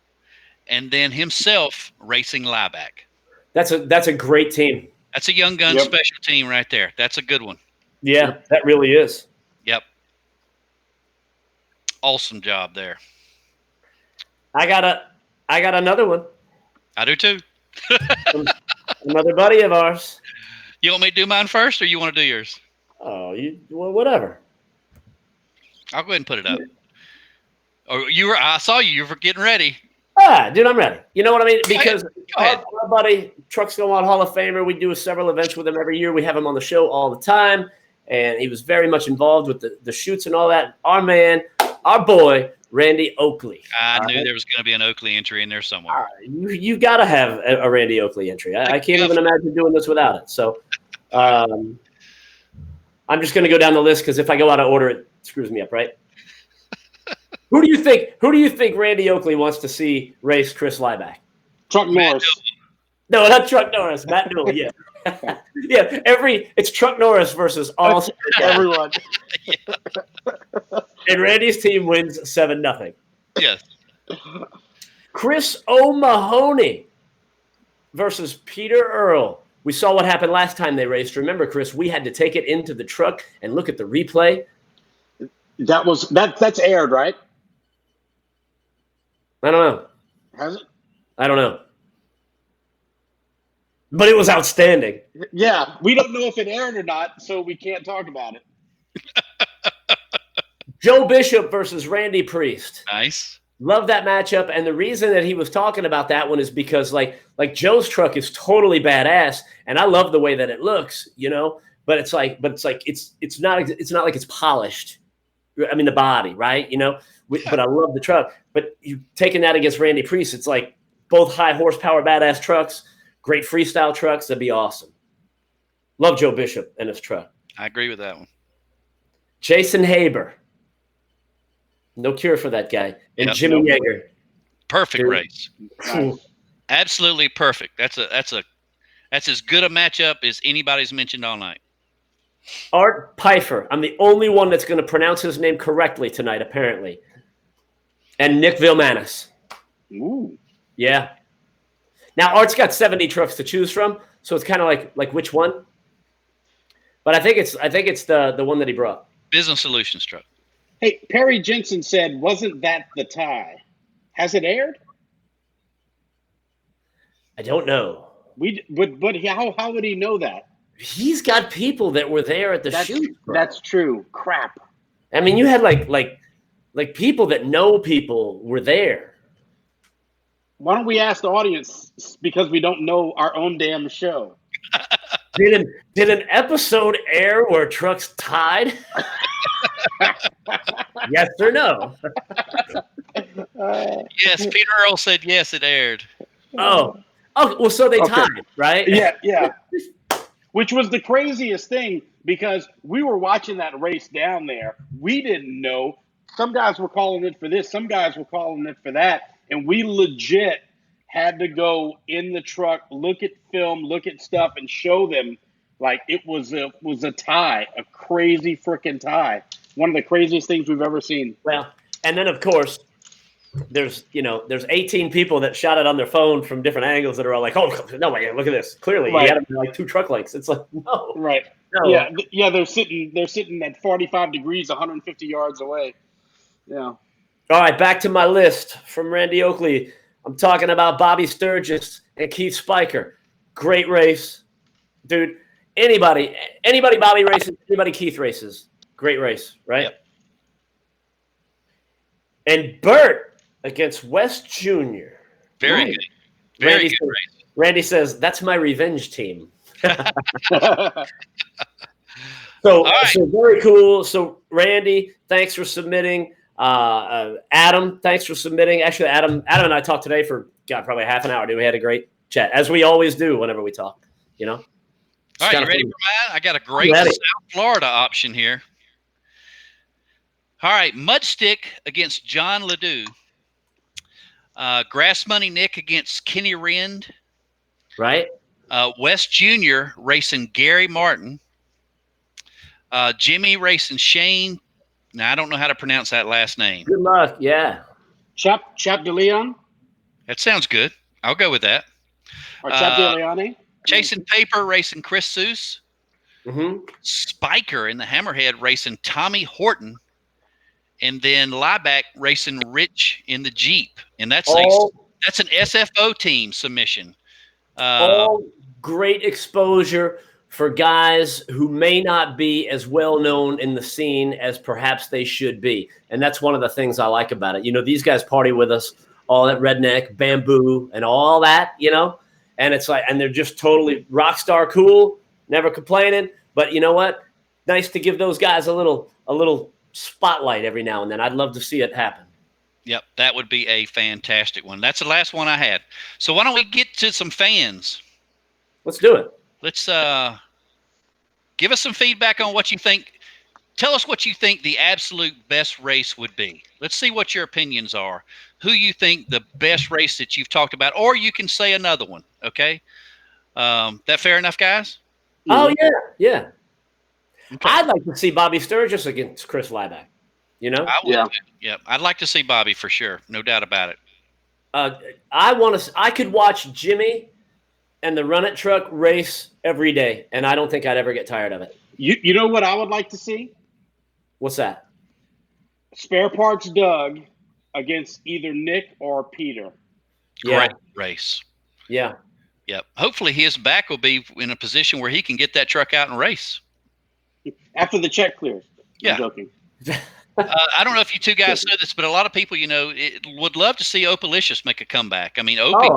and then himself racing Laibach. That's a great team. That's a Young Gun special team right there. That's a good one. Yeah, that really is. Yep. Awesome job there. I got another one. I do too. Another buddy of ours. You want me to do mine first, or you want to do yours? Oh, whatever. I'll go ahead and put it up. Oh, I saw you. You were getting ready. Dude, I'm ready. You know what I mean? Because our buddy, Trucks Go On Hall of Famer, we do several events with him every year. We have him on the show all the time. And he was very much involved with the shoots and all that. Our man, our boy, Randy Oakley. I knew there was going to be an Oakley entry in there somewhere. You got to have a Randy Oakley entry. I can't even imagine doing this without it. So I'm just going to go down the list because if I go out of order, it screws me up, right? Who do you think Randy Oakley wants to see race Chris Laibach? Chuck Norris. No, not Chuck Norris. Matt Newell, yeah. Yeah, it's Chuck Norris versus everyone. And Randy's team wins 7-0. Yes. Chris O'Mahony versus Peter Earl. We saw what happened last time they raced. Remember, Chris, we had to take it into the truck and look at the replay. That's aired, right? I don't know. Has it? I don't know. But it was outstanding. Yeah, we don't know if it aired or not, so we can't talk about it. Joe Bishop versus Randy Priest. Nice. Love that matchup, and the reason that he was talking about that one is because like Joe's truck is totally badass, and I love the way that it looks, you know. But it's not like it's polished. I mean the body, right? You know. But I love the truck. But you taking that against Randy Priest, it's like both high horsepower badass trucks, great freestyle trucks. That'd be awesome. Love Joe Bishop and his truck. I agree with that one. Jason Haber. No cure for that guy. And Jimmy Yeager. Perfect race. Absolutely perfect. That's as good a matchup as anybody's mentioned all night. Art Pfeiffer. I'm the only one that's going to pronounce his name correctly tonight, apparently. And Nick Vilmanis. Ooh. Yeah. Now, Art's got 70 trucks to choose from, so it's kind of like which one? But I think it's the one that he brought. Business Solutions truck. Hey, Perry Jensen said, wasn't that the tie? Has it aired? I don't know. But how would he know that? He's got people that were there at the shoot. Bro. That's true. Crap. I mean, you had like people that know people were there. Why don't we ask the audience because we don't know our own damn show? Did an episode air where trucks tied? Yes or no? Yes, Peter Earl said yes, it aired. Oh, well, so they tied, right? Yeah. Which was the craziest thing because we were watching that race down there. We didn't know. Some guys were calling it for this. Some guys were calling it for that. And we legit had to go in the truck, look at film, look at stuff, and show them like it was a tie, a crazy freaking tie. One of the craziest things we've ever seen. Well, and then, of course, there's 18 people that shot it on their phone from different angles that are all like, oh, no way, look at this. Clearly, he had like 2 truck lengths. It's like, no. Right. No. Yeah, they're sitting at 45 degrees, 150 yards away. Yeah. All right, back to my list from Randy Oakley. I'm talking about Bobby Sturgis and Keith Spiker. Great race. Dude, anybody Bobby races, anybody Keith races. Great race, right? Yep. And Bert against West Jr. Very good. Very good race. Randy says, that's my revenge team. So very cool. So, Randy, thanks for submitting. Adam, thanks for submitting. Actually, Adam and I talked today for probably half an hour. Dude, we had a great chat, as we always do whenever we talk. You know. All right, you ready for mine? I got a great South Florida option here. All right, Mudstick against John Ledoux. Grass Money Nick against Kenny Rind. Right. West Jr. racing Gary Martin. Jimmy racing Shane. Now, I don't know how to pronounce that last name. Good luck. Yeah. Chap de Leon? That sounds good. I'll go with that. Or Chap de Leone? Chasing Paper racing Chris Seuss. Mm-hmm. Spiker in the Hammerhead racing Tommy Horton. And then Laibach racing Rich in the Jeep. And that's an SFO team submission. All great exposure for guys who may not be as well known in the scene as perhaps they should be. And that's one of the things I like about it. You know, these guys party with us, all that redneck, bamboo, and all that, you know, and it's like, and they're just totally rock star cool, never complaining. But you know what? Nice to give those guys a little spotlight every now and then. I'd love to see it happen. Yep, that would be a fantastic one. That's the last one I had. So why don't we get to some fans? Let's do it. Let's give us some feedback on what you think. Tell us what you think the absolute best race would be. Let's see what your opinions are. Who you think the best race that you've talked about, or you can say another one. Okay, that fair enough, guys? Oh yeah. Okay. I'd like to see Bobby Sturgis against Chris Laibach. You know? I would. Yeah. I'd like to see Bobby for sure. No doubt about it. I could watch Jimmy and the Run It truck race every day, and I don't think I'd ever get tired of it. You know what I would like to see? What's that? Spare Parts Doug against either Nick or Peter. Great race. Yeah. Yep. Hopefully his back will be in a position where he can get that truck out and race. After the check clears. Yeah. I'm joking. I don't know if you two guys know this, but a lot of people, you know, would love to see Opalicious make a comeback. I mean, Opie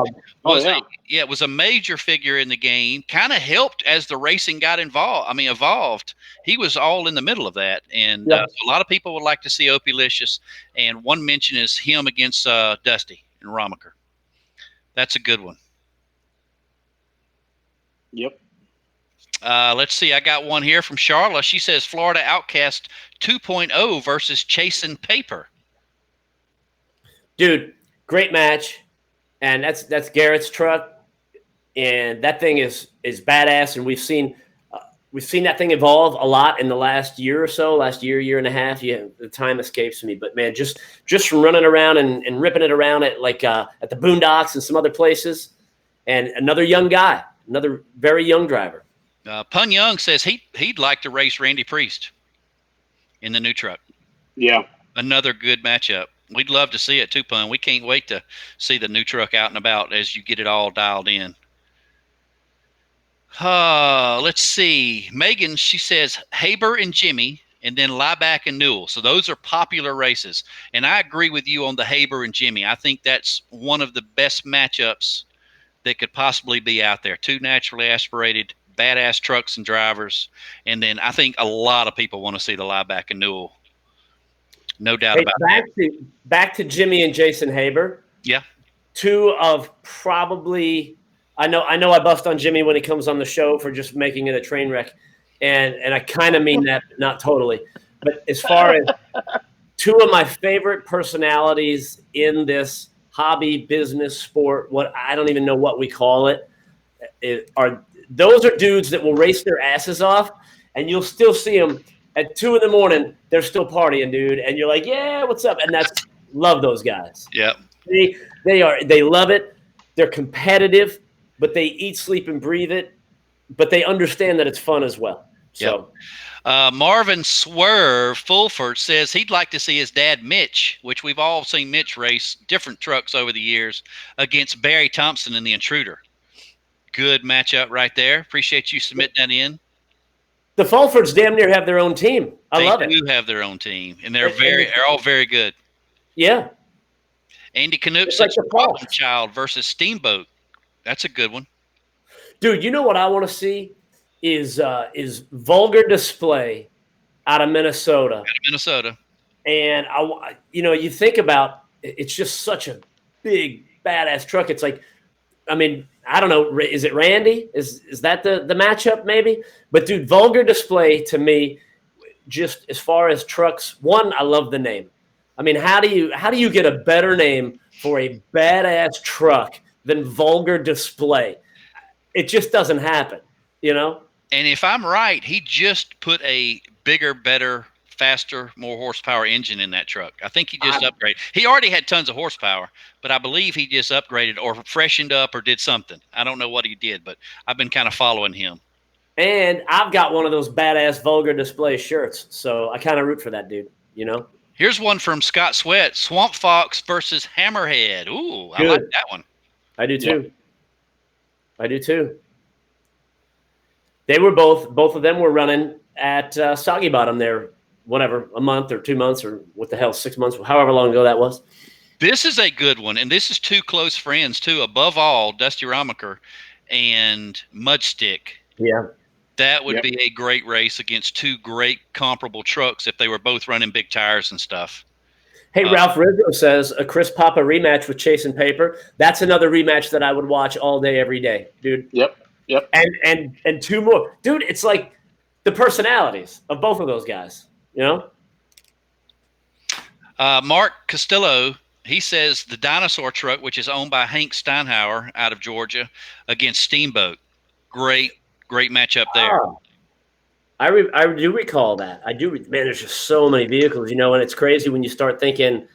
was a major figure in the game, kind of helped as the racing got evolved. He was all in the middle of that. And a lot of people would like to see Opalicious. And one mention is him against Dusty and Romaker. That's a good one. Yep. Let's see. I got one here from Charla. She says Florida Outcast 2.0 versus Chasing Paper. Dude, great match. And that's Garrett's truck. And that thing is badass. And we've seen that thing evolve a lot in the last year or so, year and a half. Yeah, the time escapes me. But man, just from running around and ripping it around at the Boondocks and some other places. And another young guy, another very young driver. Pun Young says he'd like to race Randy Priest in the new truck. Yeah. Another good matchup. We'd love to see it too, Pun. We can't wait to see the new truck out and about as you get it all dialed in. Let's see. Megan, she says Haber and Jimmy, and then Laibach and Newell. So those are popular races. And I agree with you on the Haber and Jimmy. I think that's one of the best matchups that could possibly be out there. Two naturally aspirated badass trucks and drivers. And then I think a lot of people want to see the Laibach and Newell. No doubt about that. Back to Jimmy and Jason Haber. Yeah. Two of probably I know I bust on Jimmy when he comes on the show for just making it a train wreck. And I kind of mean that, not totally. But as far as two of my favorite personalities in this hobby, business, sport, what I don't even know what we call it, those are dudes that will race their asses off, and you'll still see them at 2 a.m. They're still partying, dude, and you're like, yeah, what's up? And love those guys. Yeah, they love it. They're competitive, but they eat, sleep, and breathe it. But they understand that it's fun as well. So, Marvin Swerve Fulford says he'd like to see his dad Mitch, which we've all seen Mitch race different trucks over the years, against Barry Thompson in the Intruder. Good matchup right there. Appreciate you submitting that in. The Fulfords damn near have their own team. I love it. They do have their own team, and they're all very good. Yeah. Andy Canuck says Problem Child versus Steamboat. That's a good one. Dude, you know what I want to see is Vulgar Display out of Minnesota. And you think about it's just such a big badass truck. It's like, I mean, I don't know. Is it Randy? Is that the matchup maybe? But dude, Vulgar Display to me, just as far as trucks, one, I love the name. I mean, how do you get a better name for a badass truck than Vulgar Display? It just doesn't happen, you know? And if I'm right, he just put a bigger, better, faster, more horsepower engine in that truck. I think he just upgraded. He already had tons of horsepower, but I believe he just upgraded or freshened up or did something. I don't know what he did, but I've been kind of following him. And I've got one of those badass Vulgar Display shirts, so I kind of root for that dude, you know? Here's one from Scott Sweat, Swamp Fox versus Hammerhead. Ooh, I like that one. I do too. Yeah. I do too. They were both of them were running at Soggy Bottom there, whatever, a month or 2 months or what the hell, 6 months, however long ago that was. This is a good one, and this is two close friends too. Above all, Dusty Ramaker and Mudstick. Yeah. That would be a great race against two great comparable trucks if they were both running big tires and stuff. Hey, Ralph Rizzo says a Chris Papa rematch with Chase and Paper. That's another rematch that I would watch all day, every day, dude. Yep. And two more. Dude, it's like the personalities of both of those guys, you know? Mark Castillo, he says the dinosaur truck, which is owned by Hank Steinhauer out of Georgia, against Steamboat. Great matchup there. I do recall that. I do. Man, there's just so many vehicles, you know, and it's crazy when you start thinking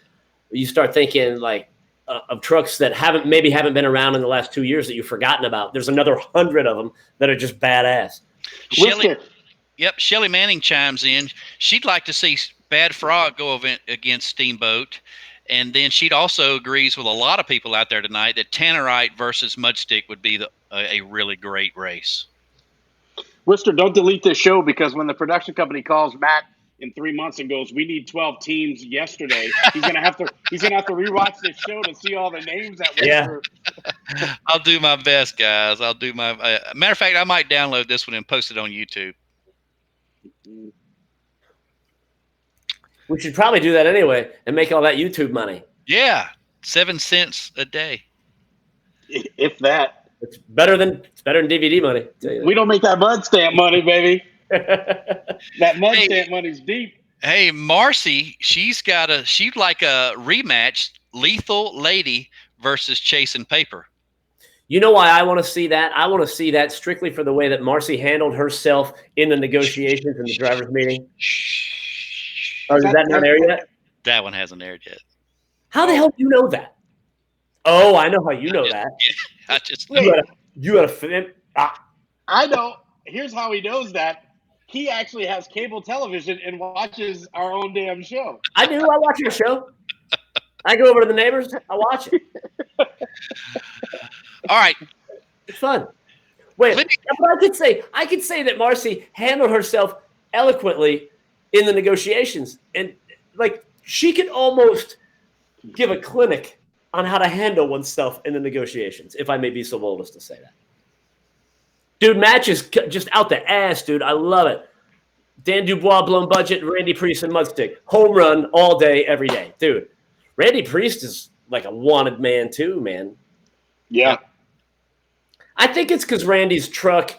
like of trucks that haven't been around in the last 2 years that you've forgotten about. There's another 100 of them that are just badass. Shelly Manning chimes in. She'd like to see Bad Frog go against Steamboat. And then she'd also agrees with a lot of people out there tonight that Tannerite versus Mudstick would be a really great race. Worcester, don't delete this show, because when the production company calls Matt in 3 months and goes, "We need 12 teams yesterday," he's gonna have to rewatch this show to see all the names that went through. I'll do my best, guys. I'll do my matter of fact, I might download this one and post it on YouTube. We should probably do that anyway and make all that YouTube money. Yeah, 7 cents a day. If that. It's better than DVD money. We don't make that mud stamp money, baby. That mud stamp money's deep. Hey, Marcy, she'd like a rematch, Lethal Lady versus Chase and Paper. You know why I want to see that? I want to see that strictly for the way that Marcy handled herself in the negotiations in the driver's meeting. Oh, is that not aired yet? That one hasn't aired yet. How the hell do you know that? Oh, I know how you know that. I just you got a film. I know. Here's how he knows that. He actually has cable television and watches our own damn show. I do. I watch your show. I go over to the neighbors. I watch it. All right. It's fun. Wait, but I could say that Marcy handled herself eloquently in the negotiations, and like she could almost give a clinic on how to handle oneself in the negotiations, if I may be so bold as to say that. Dude, matches just out the ass, dude. I love it. Dan Dubois, Blown Budget, Randy Priest, and Mudstick. Home run all day, every day. Dude, Randy Priest is like a wanted man too, man. Yeah. I think it's because Randy's truck,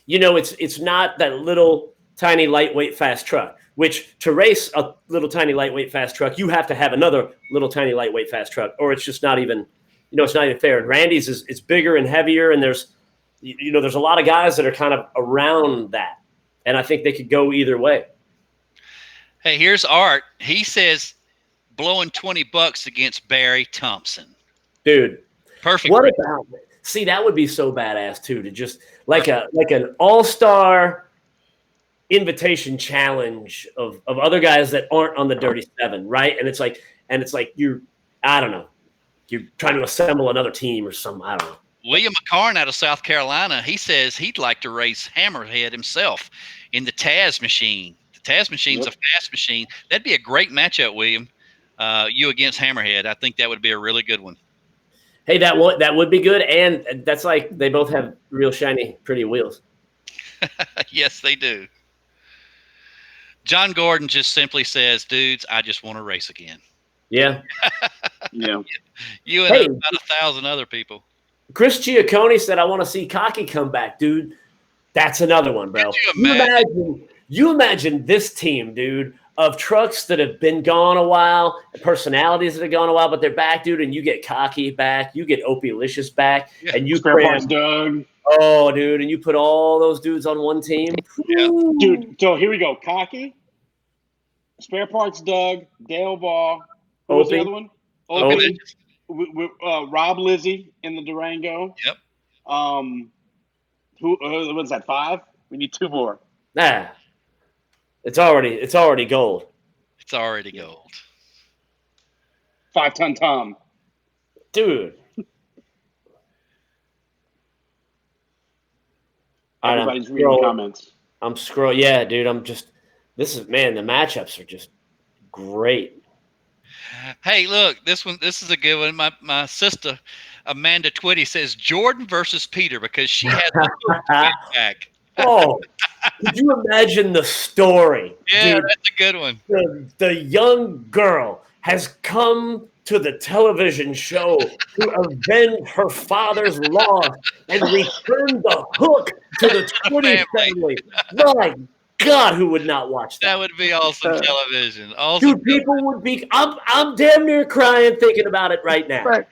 you know, it's not that little tiny lightweight fast truck, which to race a little tiny lightweight fast truck, you have to have another little tiny lightweight fast truck, or it's just not even, you know, it's not even fair. And Randy's it's bigger and heavier, and there's a lot of guys that are kind of around that, and I think they could go either way. Hey, here's Art. He says blowing $20 against Barry Thompson. Dude, perfect. What about it? See, that would be so badass too, to just like an all-star invitation challenge of other guys that aren't on the Dirty Seven, right? And it's like you're trying to assemble another team or something. I don't know. William McCarn out of South Carolina, he says he'd like to race Hammerhead himself in the Taz machine. The Taz machine's a fast machine. That'd be a great matchup, William. You against Hammerhead. I think that would be a really good one. Hey, that would be good, and that's like they both have real shiny, pretty wheels. Yes, they do. John Gordon just simply says, "Dudes, I just want to race again." Yeah. Yeah. You and about 1,000 other people. Chris Giaccone said, "I want to see Cocky come back, dude." That's another one, bro. You imagine this team, dude, of trucks that have been gone a while, personalities that have gone a while, but they're back, dude, and you get Cocky back, you get Opie-licious back, and you Spare Parts Doug. Oh, dude, and you put all those dudes on one team. Yeah. Dude, so here we go. Cocky, Spare Parts Doug, Dale Ball. Who was the other one? Opie. Rob Lizzie in the Durango. Yep. Who was that? 5? We need 2 more. Nah. It's already gold. It's already gold. 5-ton Tom. Dude. Everybody's reading comments. I'm scrolling. Yeah, dude. The matchups are just great. Hey, look, this is a good one. My sister, Amanda Twitty, says Jordan versus Peter because she has the hook to win back. Oh, could you imagine the story? Yeah, dude? That's a good one. The young girl has come to the television show to avenge her father's loss and return the hook to the Twitty family. My God, who would not watch that? That would be awesome television. Awesome. Dude, people would be. I'm damn near crying thinking about it right now. Right.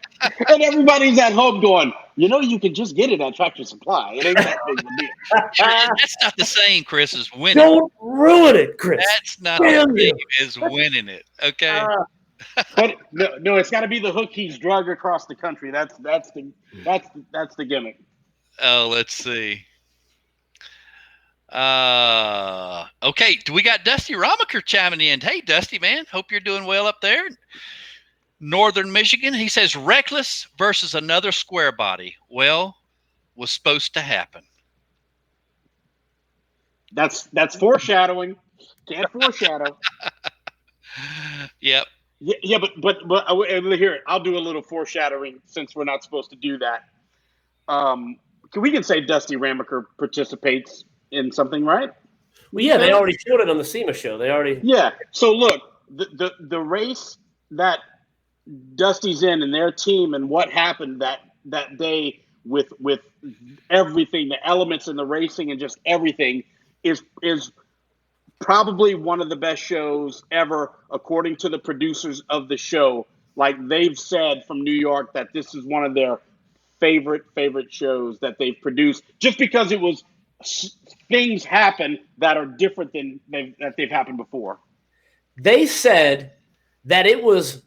And everybody's at home going, you can just get it at Tractor Supply. It ain't that big of a deal. That's not the same, Chris, as winning. Don't ruin it, Chris. That's not the same as winning it. Okay. But no, it's got to be the hook he's dragged across the country. That's the gimmick. Oh, let's see. Okay, we got Dusty Romaker chiming in. Hey, Dusty, man, hope you're doing well up there. Northern Michigan. He says Reckless versus another square body. Well, was supposed to happen. That's foreshadowing. Can't foreshadow. Yep. Yeah, but here, I'll do a little foreshadowing since we're not supposed to do that. We can say Dusty Ramaker participates in something, right? Well, yeah, they already showed it on the SEMA show. Yeah. So look, the race that Dusty's in and their team and what happened that day with everything, the elements in the racing and just everything is probably one of the best shows ever, according to the producers of the show. Like they've said from New York that this is one of their favorite shows that they've produced, just because it was things happen that are different than that they've happened before. They said that it was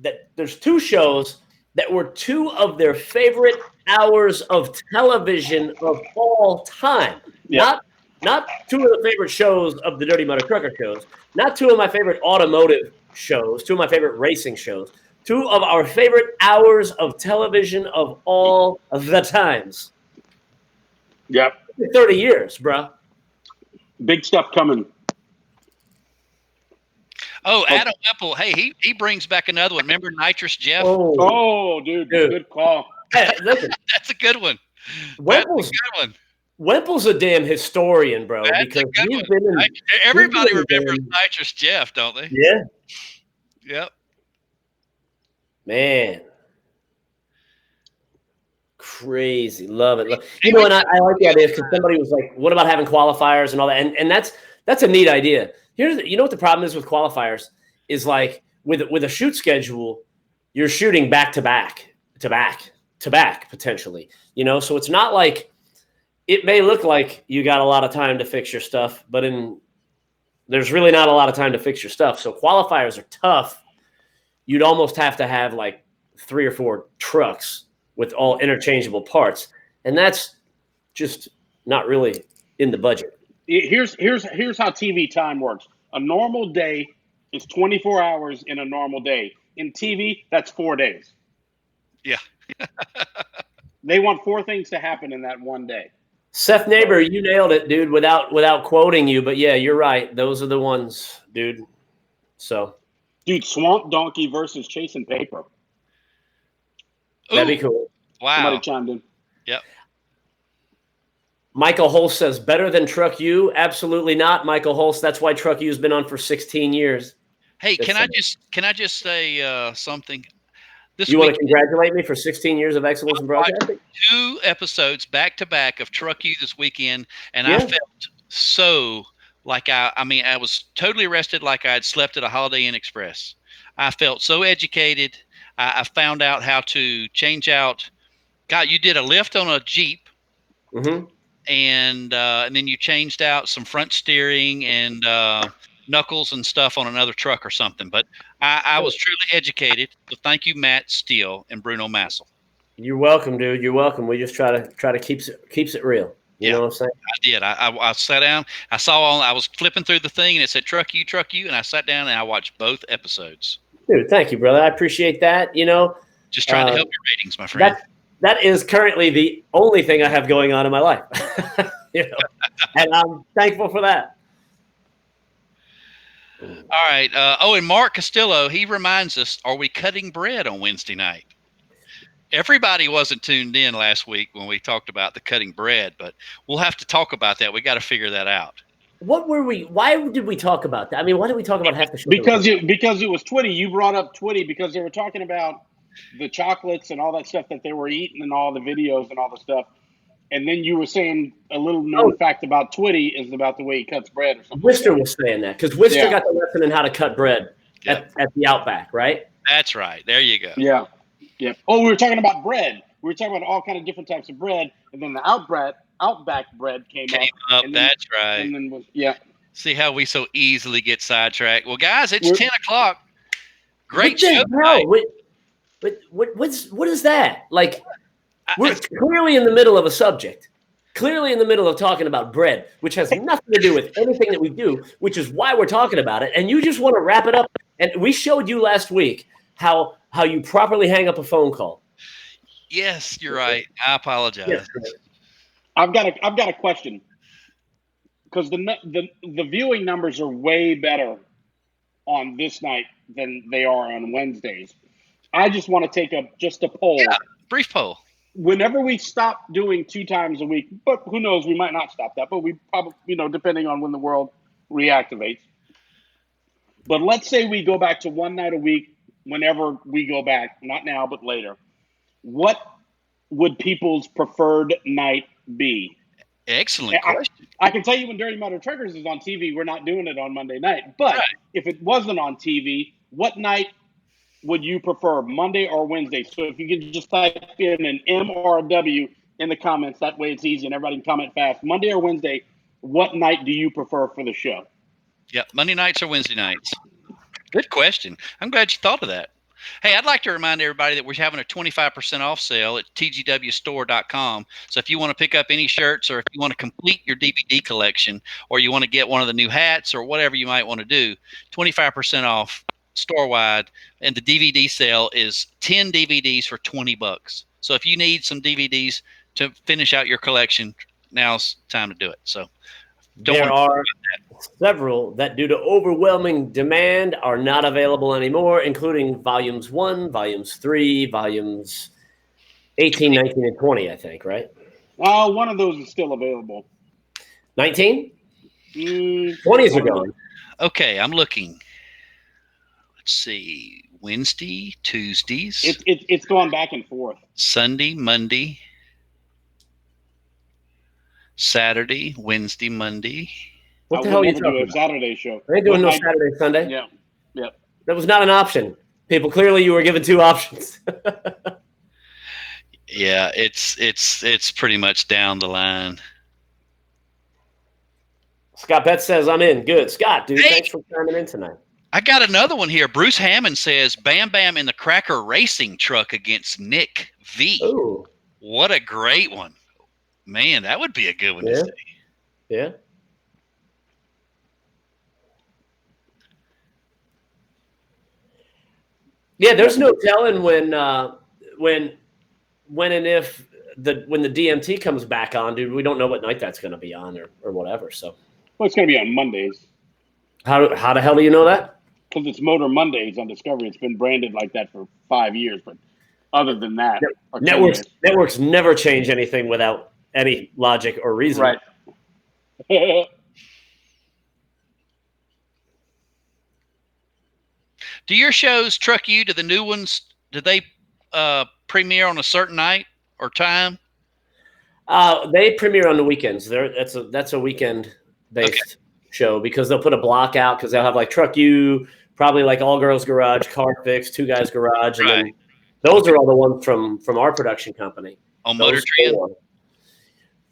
that there's two shows that were two of their favorite hours of television of all time. Yep. Not two of the favorite shows of the Dirty Motor Trucker shows, not two of my favorite automotive shows, two of my favorite racing shows, two of our favorite hours of television of all of the times. Yep. 30 years, bro. Big stuff coming. Oh, Adam Whipple. Hey, he brings back another one. Remember Nitrous Jeff? Oh, dude. Good call. Hey, listen. That's a good one. Whipple's a good one. Whipple's a damn historian, bro. That's because he's been in. Everybody remembers Nitrous Jeff, don't they? Yeah. Yep. Man. Crazy. Love it. And I like the idea because somebody was like, what about having qualifiers and all that? And that's a neat idea. What the problem is with qualifiers is like with a shoot schedule, you're shooting back to back potentially, so it's not like it may look like you got a lot of time to fix your stuff, but there's really not a lot of time to fix your stuff. So qualifiers are tough. You'd almost have to have like 3 or 4 trucks with all interchangeable parts. And that's just not really in the budget. Here's how TV time works. A normal day is 24 hours in a normal day. In TV, that's 4 days. Yeah. They want 4 things to happen in that one day. Seth Neighbor, you nailed it, dude, without quoting you. But yeah, you're right. Those are the ones, dude. So, dude, Swamp Donkey versus Chasing Paper. That'd be cool. Wow. Somebody chimed in. Yep. Michael Holst says, better than Truck U? Absolutely not, Michael Holst. That's why Truck U's been on for 16 years. Hey, can I just say something? You want to congratulate me for 16 years of excellence in broadcasting? 2 episodes back to back of Truck U this weekend, and I felt so like I was totally rested, like I had slept at a Holiday Inn Express. I felt so educated. I found out how to change out. God, you did a lift on a Jeep, and then you changed out some front steering and knuckles and stuff on another truck or something. But I was truly educated. So thank you, Matt Steele and Bruno Massel. You're welcome, dude. You're welcome. We just try to keeps it real. You know what I'm saying? I did. I sat down. I was flipping through the thing and it said Truck U, and I sat down and I watched both episodes. Dude, thank you, brother. I appreciate that. Just trying to help your ratings, my friend. that is currently the only thing I have going on in my life. And I'm thankful for that. All right. And Mark Castillo, he reminds us, are we cutting bread on Wednesday night? Everybody wasn't tuned in last week when we talked about the cutting bread, but we'll have to talk about that. We got to figure that out. What were we? Why did we talk about that? I mean, why did we talk about half the show? Because it was Twitty. You brought up Twitty because they were talking about the chocolates and all that stuff that they were eating and all the videos and all the stuff. And then you were saying a little known fact about Twitty is about the way he cuts bread or something. Wister was saying that because Wister got the lesson in how to cut bread at the Outback, right? That's right. There you go. Yeah. Yep. Oh, we were talking about bread. We were talking about all kind of different types of bread, and then the Outback bread came up. That's right. And then See how we so easily get sidetracked. Well, guys, it's 10 o'clock. Great show. What is that? Like, we're clearly in the middle of a subject. Clearly in the middle of talking about bread, which has nothing to do with anything that we do, which is why we're talking about it. And you just want to wrap it up. And we showed you last week how you properly hang up a phone call. Yes, you're right. I apologize. Yes. I've got a question, because the viewing numbers are way better on this night than they are on Wednesdays. I just want to take a poll. Yeah, brief poll. Whenever we stop doing 2 times a week, but who knows, we might not stop that, but we probably, depending on when the world reactivates. But let's say we go back to 1 night a week whenever we go back, not now, but later. What would people's preferred night be? Excellent question. I can tell you when Dirty Motor Truckers is on TV, we're not doing it on Monday night. But if it wasn't on TV, what night would you prefer, Monday or Wednesday? So if you could just type in an M or a W in the comments, that way it's easy and everybody can comment fast. Monday or Wednesday, what night do you prefer for the show? Yep, Monday nights or Wednesday nights. Good question. I'm glad you thought of that. Hey, I'd like to remind everybody that we're having a 25% off sale at tgwstore.com. So if you want to pick up any shirts, or if you want to complete your DVD collection, or you want to get one of the new hats, or whatever you might want to do, 25% off store-wide. And the DVD sale is 10 DVDs for $20. So if you need some DVDs to finish out your collection, now's time to do it. So there are several that, due to overwhelming demand, are not available anymore, including volumes 1, volumes 3, volumes 18, 19, and 20, I think, right? One of those is still available. 19? 20s are gone. Okay, I'm looking. Let's see. Wednesday, Tuesdays. It's going back and forth. Sunday, Monday, Saturday, Wednesday, Monday. What the hell are you talking about? Saturday show. They ain't doing no Saturday, Sunday. Yeah. Yep. That was not an option. People, clearly you were given 2 options. Yeah, it's pretty much down the line. Scott Betts says I'm in. Good. Scott, dude, thanks for chiming in tonight. I got another one here. Bruce Hammond says Bam Bam in the Cracker Racing truck against Nick V. Ooh. What a great one. Man, that would be a good one to see. Yeah. Yeah, there's no telling when and if when the DMT comes back on, dude. We don't know what night that's going to be on or whatever. So, well, it's going to be on Mondays. How the hell do you know that? Because it's Motor Mondays on Discovery. It's been branded like that for 5 years. But other than that, networks never change anything without any logic or reason. Right. Do your shows truck you to the new ones? Do they premiere on a certain night or time? They premiere on the weekends. That's a weekend-based show, because they'll put a block out, because they'll have like Truck You, probably like All Girls Garage, Car Fix, Two Guys Garage, and then those are all the ones from our production company. On Motor Trend?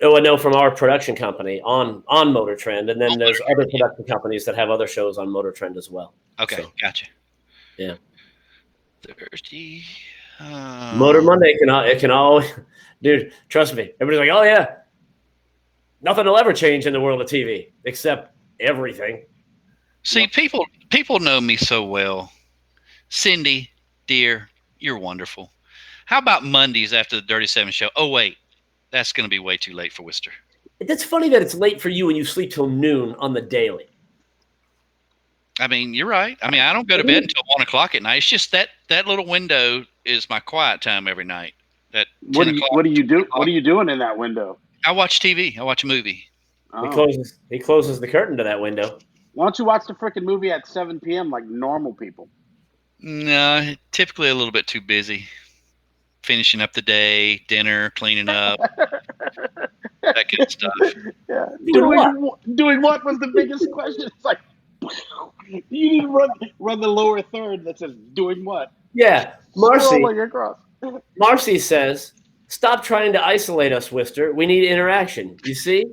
Oh, no, from our production company on Motor Trend, and then there's other production companies that have other shows on Motor Trend as well. Okay, gotcha. Yeah. Thursday. Motor Monday can always, dude. Trust me. Everybody's like, oh yeah, nothing will ever change in the world of TV except everything. See, people know me so well. Cindy, dear, you're wonderful. How about Mondays after the Dirty Seven show? Oh, wait. That's going to be way too late for Worcester. It's funny that it's late for you when you sleep till noon on the daily. I mean, you're right. I mean, I don't go to bed until 1 o'clock at night. It's just that little window is my quiet time every night. That what do you do? What are you doing in that window? I watch TV. I watch a movie. Oh. He closes the curtain to that window. Why don't you watch the freaking movie at 7 p.m. like normal people? No, typically a little bit too busy. Finishing up the day, dinner, cleaning up, that kind of stuff. Yeah. Doing what was the biggest question? It's like, you need to run the lower third that says doing what? Yeah. Marcy says, stop trying to isolate us, Worcester. We need interaction. You see?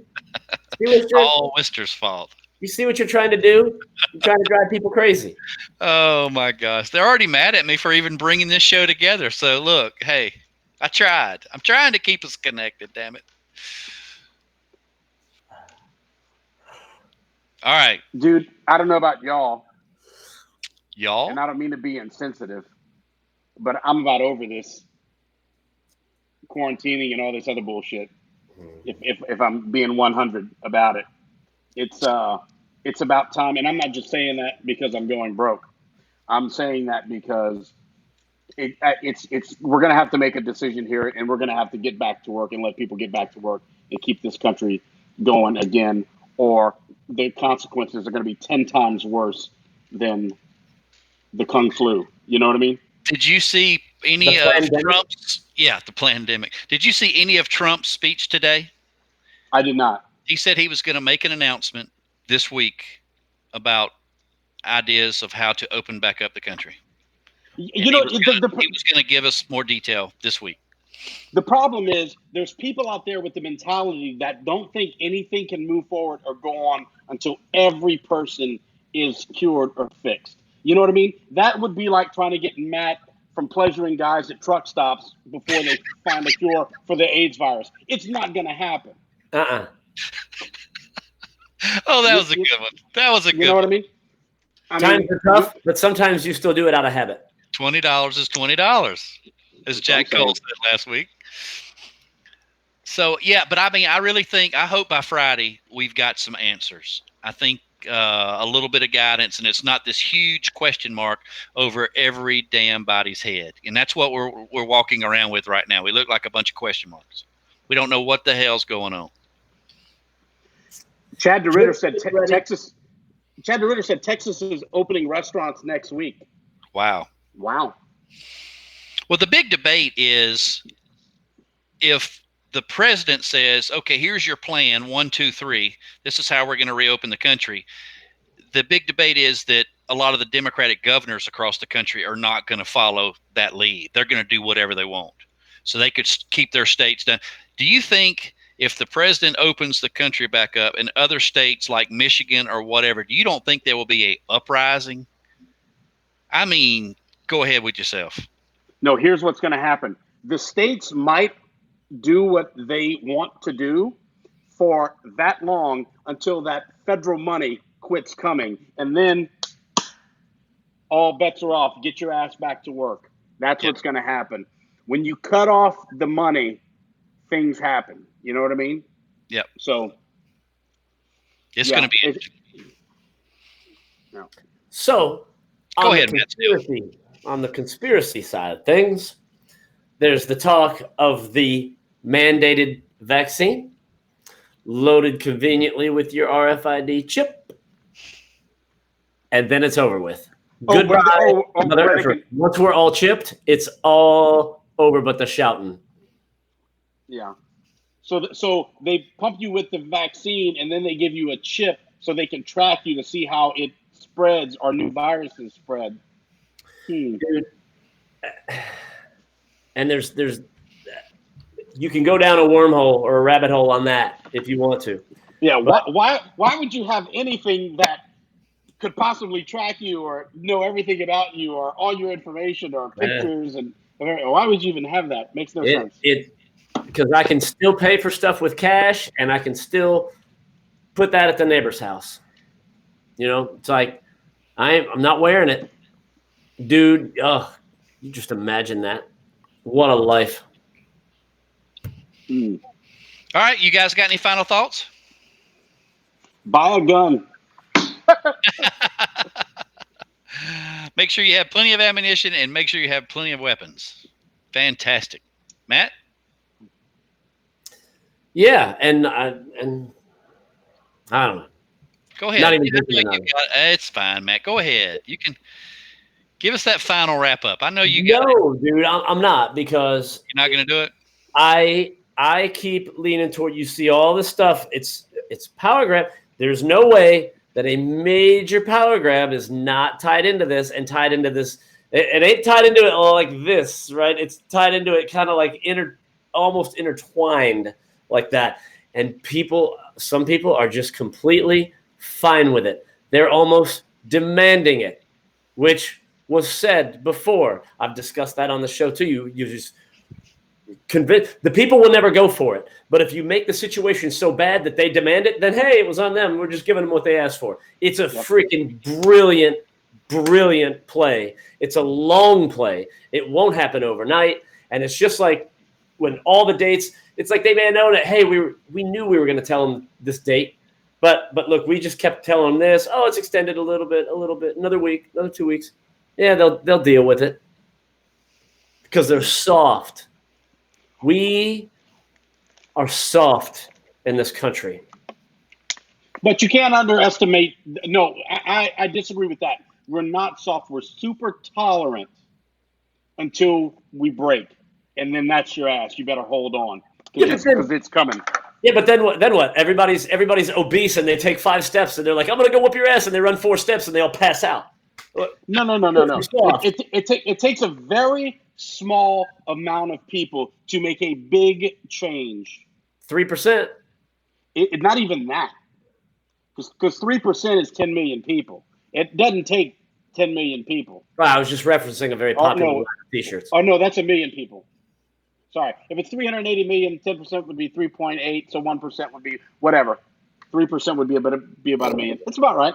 All Worcester's fault. You see what you're trying to do? You're trying to drive people crazy. Oh, my gosh. They're already mad at me for even bringing this show together. So, look, hey, I tried. I'm trying to keep us connected, damn it. All right. Dude, I don't know about y'all. Y'all? And I don't mean to be insensitive, but I'm about over this quarantining and all this other bullshit. If I'm being 100 about it. It's about time, and I'm not just saying that because I'm going broke. I'm saying that because we're going to have to make a decision here, and we're going to have to get back to work and let people get back to work and keep this country going again, or the consequences are going to be 10 times worse than the Kung flu. You know what I mean? Did you see any of Trump's? Yeah, the pandemic. Did you see any of Trump's speech today? I did not. He said he was going to make an announcement this week about ideas of how to open back up the country. He was going to give us more detail this week. The problem is there's people out there with the mentality that don't think anything can move forward or go on until every person is cured or fixed. You know what I mean? That would be like trying to get Matt from pleasuring guys at truck stops before they find a cure for the AIDS virus. It's not going to happen. Oh, that was a good one. That was a good one. You know what I mean? Times are tough, but sometimes you still do it out of habit. $20 is $20, as Jack Cole said last week. So, yeah, but I mean, I hope by Friday we've got some answers. I think a little bit of guidance, and it's not this huge question mark over every damn body's head. And that's what we're walking around with right now. We look like a bunch of question marks. We don't know what the hell's going on. Chad DeRitter said Texas. Chad DeRitter said Texas is opening restaurants next week. Wow. Wow. Well, the big debate is if the president says, okay, here's your plan, 1, 2, 3. This is how we're going to reopen the country. The big debate is that a lot of the Democratic governors across the country are not going to follow that lead. They're going to do whatever they want. So they could keep their states done. Do you think if the president opens the country back up in other states like Michigan or whatever, you don't think there will be a uprising? I mean, go ahead with yourself. No, here's what's going to happen. The states might do what they want to do for that long until that federal money quits coming. And then all bets are off. Get your ass back to work. That's what's going to happen. When you cut off the money, things happen. You know what I mean? Yep. So it's going to be. No. So go ahead, on the conspiracy side of things, there's the talk of the mandated vaccine loaded conveniently with your RFID chip, and then it's over with. Goodbye. Once we're all chipped, it's all over but the shouting. Yeah. So they pump you with the vaccine, and then they give you a chip so they can track you to see how it spreads or new viruses spread. Dude. And there's you can go down a wormhole or a rabbit hole on that if you want to. Yeah. Why would you have anything that could possibly track you or know everything about you or all your information or pictures and why would you even have that? Makes no sense. Because I can still pay for stuff with cash and I can still put that at the neighbor's house. You know, it's like I'm not wearing it. Dude, you just imagine that. What a life. All right, you guys got any final thoughts? Buy a gun. Make sure you have plenty of ammunition and make sure you have plenty of weapons. Fantastic. Matt? Yeah, and I don't know. Go ahead. Not even it's fine, Matt. Go ahead. You can give us that final wrap up. I know you got it. Dude, I'm not, because you're not going to do it. I keep leaning toward, you see all this stuff. It's power grab. There's no way that a major power grab is not tied into this and tied into this. It ain't tied into it like this, right? It's tied into it kind of like almost intertwined like that. And some people are just completely fine with it. They're almost demanding it, which was said before. I've discussed that on the show too. You just convince the people will never go for it. But if you make the situation so bad that they demand it, then hey, it was on them. We're just giving them what they asked for. It's a freaking brilliant, brilliant play. It's a long play. It won't happen overnight. And it's just like when all the dates, it's like they may have known that, hey, we knew we were going to tell them this date. But look, we just kept telling them this. Oh, it's extended a little bit, another week, another 2 weeks. Yeah, they'll deal with it because they're soft. We are soft in this country. But you can't underestimate. No, I disagree with that. We're not soft. We're super tolerant until we break. And then that's your ass. You better hold on because it's coming. Yeah, but then what? Everybody's obese and they take 5 steps and they're like, I'm going to go whoop your ass. And they run 4 steps and they all pass out. No. It takes a very small amount of people to make a big change. 3%. Not even that. Because 3% is 10 million people. It doesn't take 10 million people. Well, I was just referencing a very popular line of T-shirts. Oh, no, that's 1 million people. Sorry. If it's 380 million, 10% would be 3.8, so 1% would be whatever. 3% would be about 1 million. That's about right.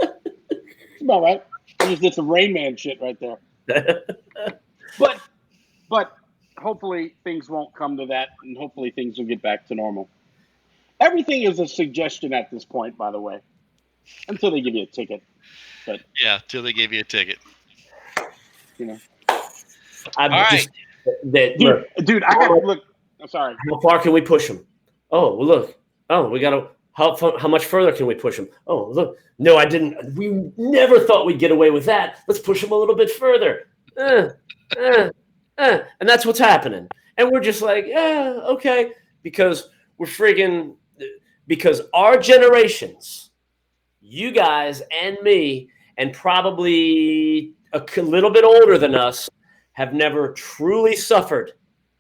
It's about right. I just did some Rain Man shit right there. But hopefully things won't come to that, and hopefully things will get back to normal. Everything is a suggestion at this point, by the way, until they give you a ticket. But yeah, till they give you a ticket. You know. Dude, I gotta look. I'm sorry. How far can we push them? Oh, well, look. Oh, we gotta. How much further can we push them? Oh, look. No, I didn't. We never thought we'd get away with that. Let's push them a little bit further. And that's what's happening. And we're just like, yeah, okay, because because our generations, you guys and me, and probably a little bit older than us, have never truly suffered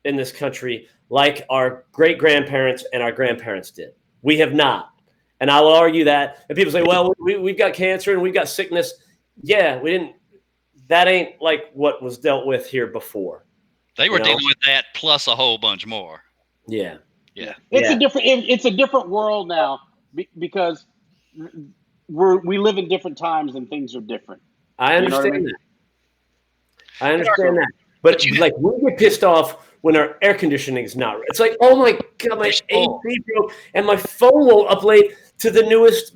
in this country like our great-grandparents and our grandparents did. We have not. And I'll argue that. And people say, well, we've got cancer and we've got sickness. Yeah, we didn't. That ain't like what was dealt with here before. They were dealing with that plus a whole bunch more. Yeah. Yeah. It's a different world now because we live in different times and things are different. I understand that. I understand that. But like we get pissed off when our air conditioning is not. It's like, oh my god, my AC broke and my phone won't upload to the newest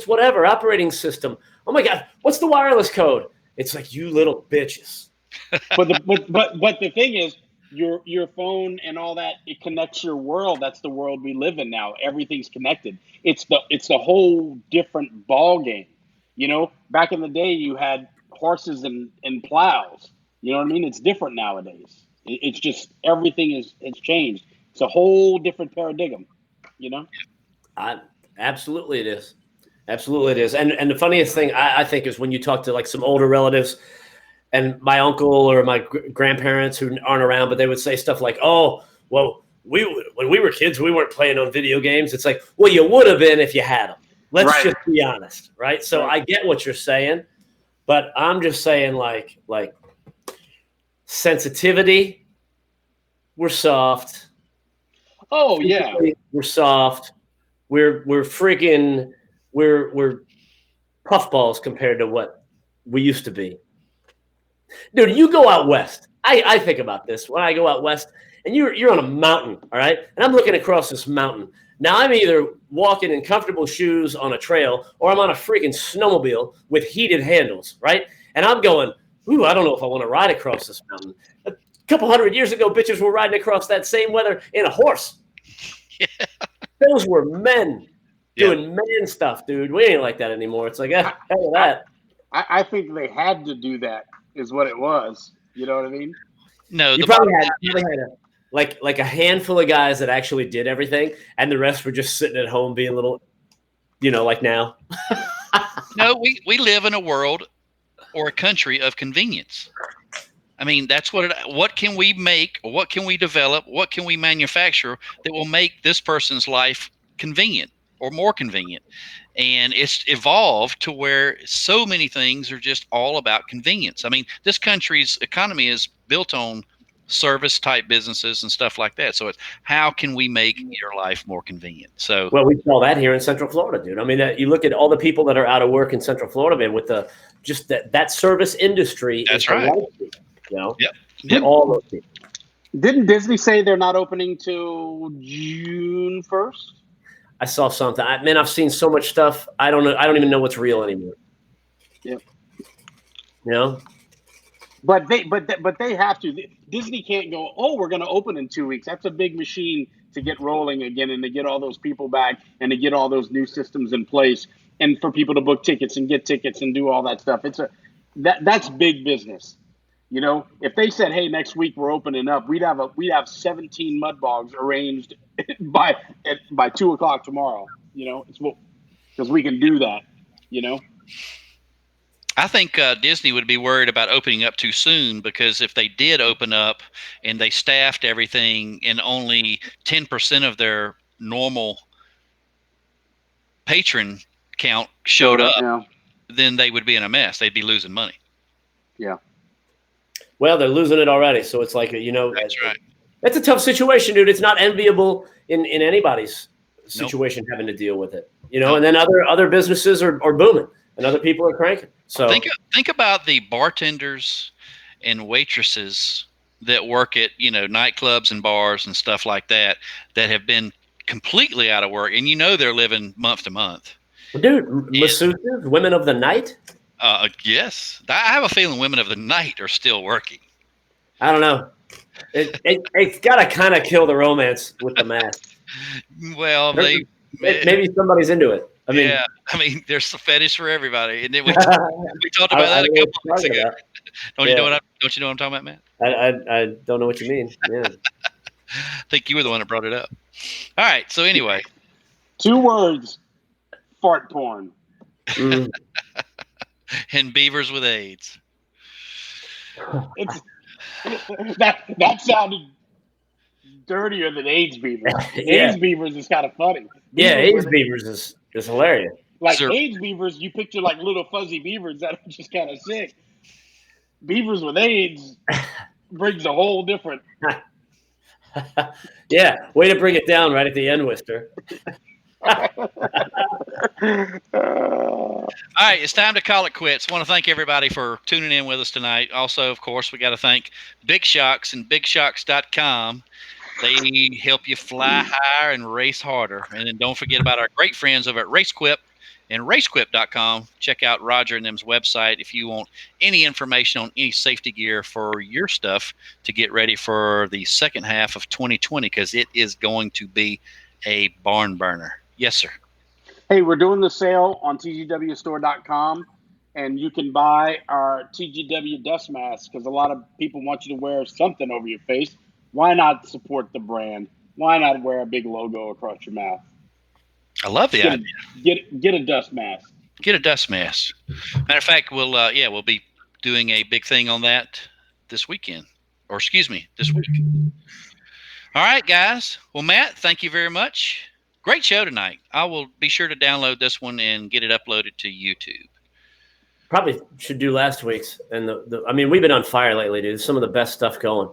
whatever operating system. Oh my god, what's the wireless code? It's like, you little bitches. But the thing is, your phone and all that, it connects your world. That's the world we live in now. Everything's connected. It's the whole different ball game. You know, back in the day, you had horses and plows. You know what I mean? It's different nowadays. It's just everything has changed. It's a whole different paradigm. You know? Absolutely, it is. Absolutely, it is. And the funniest thing I think is when you talk to like some older relatives, and my uncle or my grandparents who aren't around, but they would say stuff like, "Oh, well, when we were kids, we weren't playing on video games." It's like, well, you would have been if you had them. Let's just be honest, right? So I get what you're saying, but I'm just saying like sensitivity. We're soft. Oh yeah, we're soft. We're freaking we're puffballs compared to what we used to be. Dude, you go out west. I think about this when I go out west, and you're on a mountain, all right? And I'm looking across this mountain. Now I'm either walking in comfortable shoes on a trail, or I'm on a freaking snowmobile with heated handles, right? And I'm going, ooh, I don't know if I want to ride across this mountain. A couple 100 years ago, bitches were riding across that same weather in a horse. Yeah. Those were men doing man stuff, dude. We ain't like that anymore. It's like, hell of that. I think they had to do that, is what it was. You know what I mean? No, you probably had like a handful of guys that actually did everything, and the rest were just sitting at home being little, like now. No, we live in a world or a country of convenience. I mean, that's what can we make, or what can we develop, what can we manufacture that will make this person's life convenient or more convenient? And it's evolved to where so many things are just all about convenience. I mean, this country's economy is built on service type businesses and stuff like that. So it's how can we make your life more convenient? So well, we saw that here in Central Florida, dude. I mean, you look at all the people that are out of work in Central Florida, man, with that service industry. That's right. Yep. All those people. Didn't Disney say they're not opening till June 1st? I saw something. I've seen so much stuff. I don't know. I don't even know what's real anymore. Yep. But they have to. Disney can't go, oh, we're going to open in 2 weeks. That's a big machine to get rolling again, and to get all those people back, and to get all those new systems in place, and for people to book tickets and get tickets and do all that stuff. That's big business. If they said, hey, next week we're opening up, we'd have 17 mud bogs arranged by 2:00 tomorrow. Because we can do that. I think Disney would be worried about opening up too soon, because if they did open up and they staffed everything and only 10% of their normal patron count showed up, then they would be in a mess. They'd be losing money. Yeah. Well, they're losing it already. So it's like, that's right. That's a tough situation, dude. It's not enviable in anybody's situation having to deal with it, and then other businesses are booming and other people are cranking. So think about the bartenders and waitresses that work at, nightclubs and bars and stuff like that have been completely out of work, and they're living month to month. Dude, masseuses, women of the night? Yes. I have a feeling women of the night are still working. I don't know. It's got to kind of kill the romance with the mask. Well, maybe somebody's into it. There's a fetish for everybody. And then we talked about that a couple of weeks ago. Don't you know what I'm talking about, Matt? I don't know what you mean. Yeah. I think you were the one that brought it up. All right. So anyway. 2 words. Fart porn. And beavers with AIDS. That sounded dirtier than AIDS beavers. AIDS beavers is kind of funny. AIDS beavers is hilarious. Like AIDS beavers, you picture like little fuzzy beavers that are just kind of sick. Beavers with AIDS brings a whole different. Yeah, way to bring it down right at the end, Wister. All right, it's time to call it quits. I want to thank everybody for tuning in with us tonight. Also, of course, we got to thank Big Shocks and BigShocks.com. They help you fly higher and race harder. And then don't forget about our great friends over at RaceQuip and RaceQuip.com. Check out Roger and them's website if you want any information on any safety gear for your stuff to get ready for the second half of 2020, because it is going to be a barn burner. Yes, sir. Hey, we're doing the sale on TGWstore.com, and you can buy our TGW dust mask, because a lot of people want you to wear something over your face. Why not support the brand? Why not wear a big logo across your mouth? I love the idea. Get a dust mask. Get a dust mask. Matter of fact, we'll be doing a big thing on that this weekend, or excuse me, this week. All right, guys. Well, Matt, thank you very much. Great show tonight. I will be sure to download this one and get it uploaded to YouTube. Probably should do last week's. And we've been on fire lately, dude. Some of the best stuff going.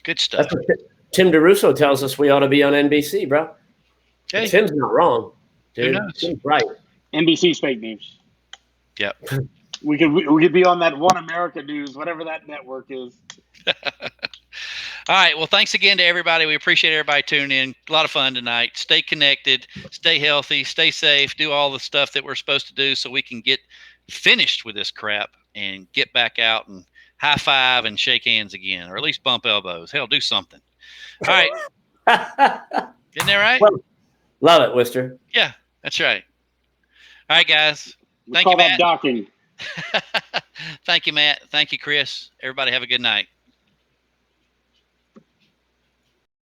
Good stuff. That's what Tim DeRusso tells us we ought to be on NBC, bro. Hey. Tim's not wrong, dude. Tim's right. NBC's fake news. Yep. We could be on that One America News, whatever that network is. All right. Well, thanks again to everybody. We appreciate everybody tuning in. A lot of fun tonight. Stay connected, stay healthy, stay safe, do all the stuff that we're supposed to do so we can get finished with this crap and get back out and high five and shake hands again, or at least bump elbows. Hell, do something. All right. Isn't that right? Well, love it, Wister. Yeah, that's right. All right, guys. We call that docking. Thank you, Matt. Thank you, Chris. Everybody have a good night.